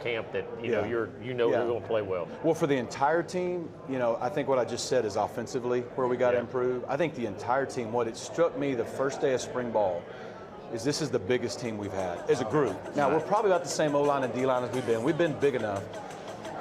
camp that you're going to play well? Well, for the entire team, you know, I think what I just said is offensively where we got to improve. I think the entire team. What it struck me the first day of spring ball is this is the biggest team we've had as a group. Now we're probably about the same O-line and D-line as we've been. We've been big enough.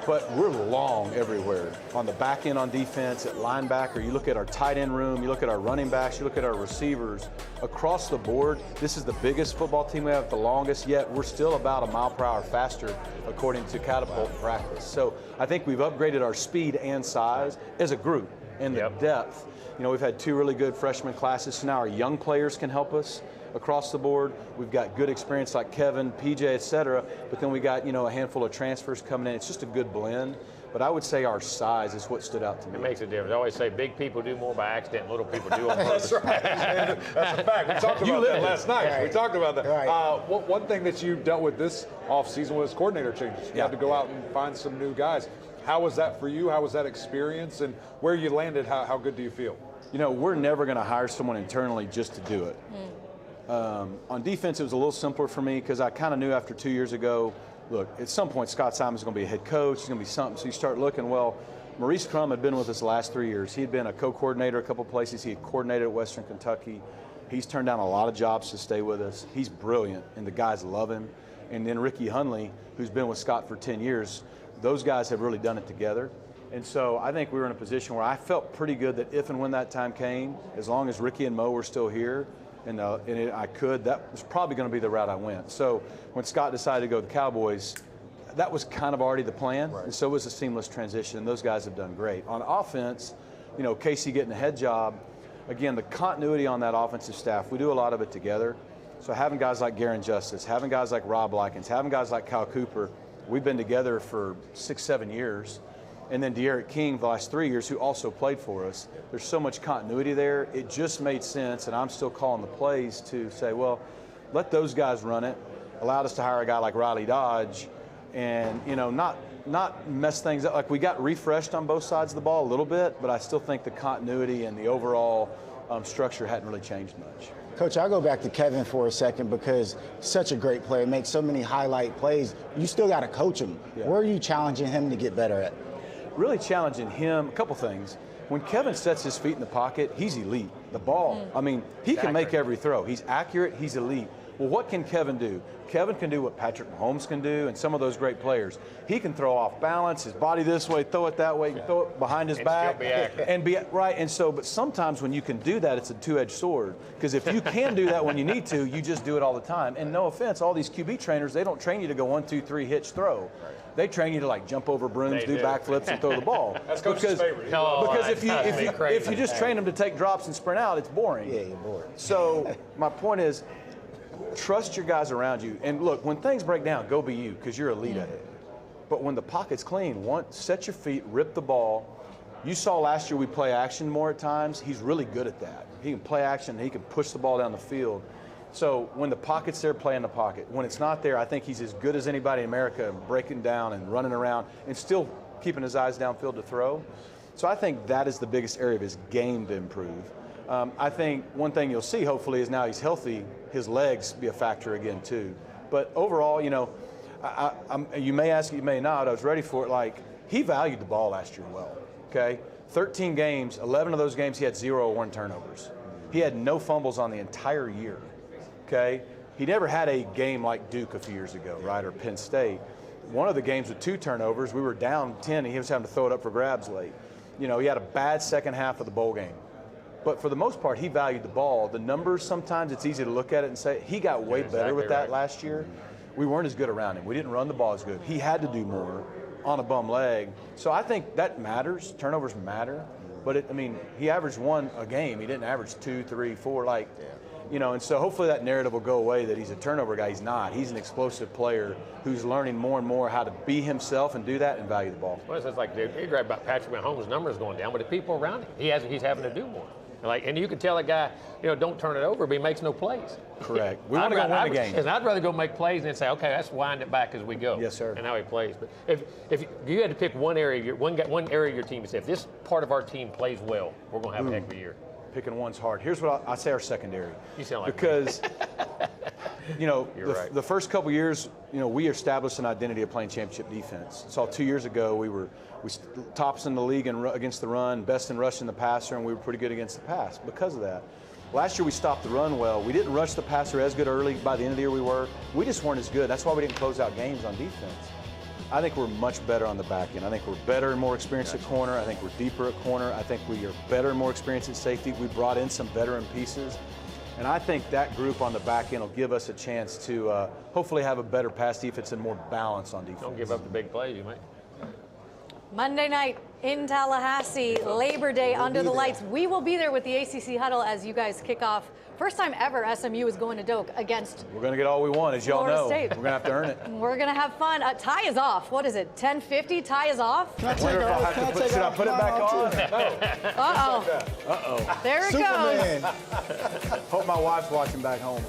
But we're long everywhere. On the back end on defense, at linebacker, you look at our tight end room, you look at our running backs, you look at our receivers. Across the board, this is the biggest football team we have, the longest, yet we're still about a mile per hour faster according to Catapult practice. So I think we've upgraded our speed and size as a group. and the depth. You know, we've had 2 really good freshman classes, so now our young players can help us across the board. We've got good experience like Kevin, PJ, et cetera, but then we got, you know, a handful of transfers coming in. It's just a good blend. But I would say our size is what stood out to me. It makes a difference. I always say big people do more by accident, little people do on purpose. That's right. That's a fact. We talked about that last night. Right. We talked about that. Right. One thing that you dealt with this offseason was coordinator changes. You had to go out and find some new guys. How was that for you? How was that experience? And where you landed, how good do you feel? You know, we're never going to hire someone internally just to do it. On defense, it was a little simpler for me because I kind of knew after 2 years ago, look, at some point, Scott Simon's going to be a head coach. He's going to be something. So you start looking, well, Maurice Crum had been with us the last 3 years. He had been a co-coordinator a couple places. He had coordinated at Western Kentucky. He's turned down a lot of jobs to stay with us. He's brilliant, and the guys love him. And then Ricky Hunley, who's been with Scott for 10 years, those guys have really done it together. And so I think we were in a position where I felt pretty good that if and when that time came, as long as Ricky and Mo were still here, I could, that was probably going to be the route I went. So when Scott decided to go to the Cowboys, that was kind of already the plan, and so it was a seamless transition, and those guys have done great. On offense, you know, Casey getting a head job, again, the continuity on that offensive staff, we do a lot of it together. So having guys like Garen Justice, having guys like Rob Likens, having guys like Kyle Cooper, we've been together for 6-7 years. And then De'Eric King the last 3 years, who also played for us. There's so much continuity there. It just made sense, and I'm still calling the plays to say, well, let those guys run it. Allowed us to hire a guy like Riley Dodge, and you know, not mess things up. Like we got refreshed on both sides of the ball a little bit, but I still think the continuity and the overall structure hadn't really changed much. Coach, I'll go back to Kevin for a second because such a great player, makes so many highlight plays. You still got to coach him. Yeah. Where are you challenging him to get better at? Really challenging him, a couple things. When Kevin sets his feet in the pocket, he's elite. The ball, I mean, he can make every throw. He's accurate, he's elite. Well, what can Kevin do? Kevin can do what Patrick Mahomes can do and some of those great players. He can throw off balance, his body this way, throw it that way, throw it behind his back. Still be accurate. And be right. And so, but sometimes when you can do that, it's a two-edged sword. Because if you can do that when you need to, you just do it all the time. And no offense, all these QB trainers, they don't train you to go 1, 2, 3, hitch, throw. They train you to like jump over brooms, do backflips, and throw the ball. That's Coach's favorite. Because if you just train them to take drops and sprint out, it's boring. Yeah, you're bored. So my point is, trust your guys around you. And look, when things break down, go be you because you're elite at it. But when the pocket's clean, set your feet, rip the ball. You saw last year we play action more at times. He's really good at that. He can play action. He can push the ball down the field. So when the pocket's there, play in the pocket. When it's not there, I think he's as good as anybody in America breaking down and running around and still keeping his eyes downfield to throw. So I think that is the biggest area of his game to improve. I think one thing you'll see, hopefully, is now he's healthy, his legs be a factor again, too. But overall, you know, you may ask, you may not. I was ready for it. Like, he valued the ball last year well, okay? 13 games, 11 of those games he had 0 or 1 turnovers. He had no fumbles on the entire year, okay? He never had a game like Duke a few years ago, right, or Penn State. One of the games with 2 turnovers, we were down 10, and he was having to throw it up for grabs late. You know, he had a bad second half of the bowl game. But for the most part, he valued the ball. The numbers, sometimes it's easy to look at it and say, he got way better with that last year. We weren't as good around him. We didn't run the ball as good. He had to do more on a bum leg. So I think that matters. Turnovers matter. But, I mean, he averaged 1 a game. He didn't average 2, 3, 4. You know, and so hopefully that narrative will go away that he's a turnover guy. He's not. He's an explosive player who's learning more and more how to be himself and do that and value the ball. Well, it's like you're right about Patrick Mahomes' numbers going down, but the people around him, he's having to do more. And you can tell a guy, you know, don't turn it over, but he makes no plays. Correct. We want to go win a game. I'd rather go make plays and then say, okay, let's wind it back as we go. Yes, sir. And how he plays. But if you had to pick one area of your team and say, if this part of our team plays well, we're going to have a heck of a year. Picking one's hard. Here's what I say: our secondary. You sound like because you know right. the first couple years, you know, we established an identity of playing championship defense. So 2 years ago, we tops in the league against the run, best in rushing the passer, and we were pretty good against the pass because of that. Last year we stopped the run well. We didn't rush the passer as good early. By the end of the year we were. We just weren't as good. That's why we didn't close out games on defense. I think we're much better on the back end. I think we're better and more experienced at corner. I think we're deeper at corner. I think we are better and more experienced at safety. We brought in some veteran pieces. And I think that group on the back end will give us a chance to hopefully have a better pass defense and more balance on defense. Don't give up the big plays, you might. Monday night in Tallahassee, Labor Day under the lights. We will be there with the ACC huddle as you guys kick off. First time ever SMU is going to Doak against We're going to get all we want, as y'all Florida know. State. We're going to have to earn it. We're going to have fun. Tie is off. What is it, 10:50? Tie is off? I wonder if I'll have to put, should I put it back on? No. Uh-oh. Uh-oh. There it Superman. Hope my wife's watching back home.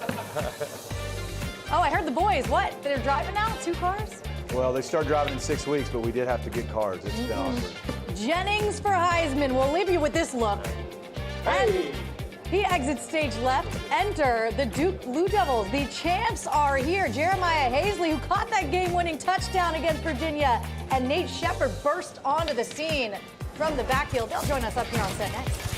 Oh, I heard the boys. What? They're driving now? 2 cars? Well, they start driving in 6 weeks, but we did have to get cars. It's been awkward. Jennings for Heisman. We'll leave you with this look. And he exits stage left. Enter the Duke Blue Devils. The champs are here. Jeremiah Hazley, who caught that game-winning touchdown against Virginia, and Nate Shepard burst onto the scene from the backfield. They'll join us up here on set next.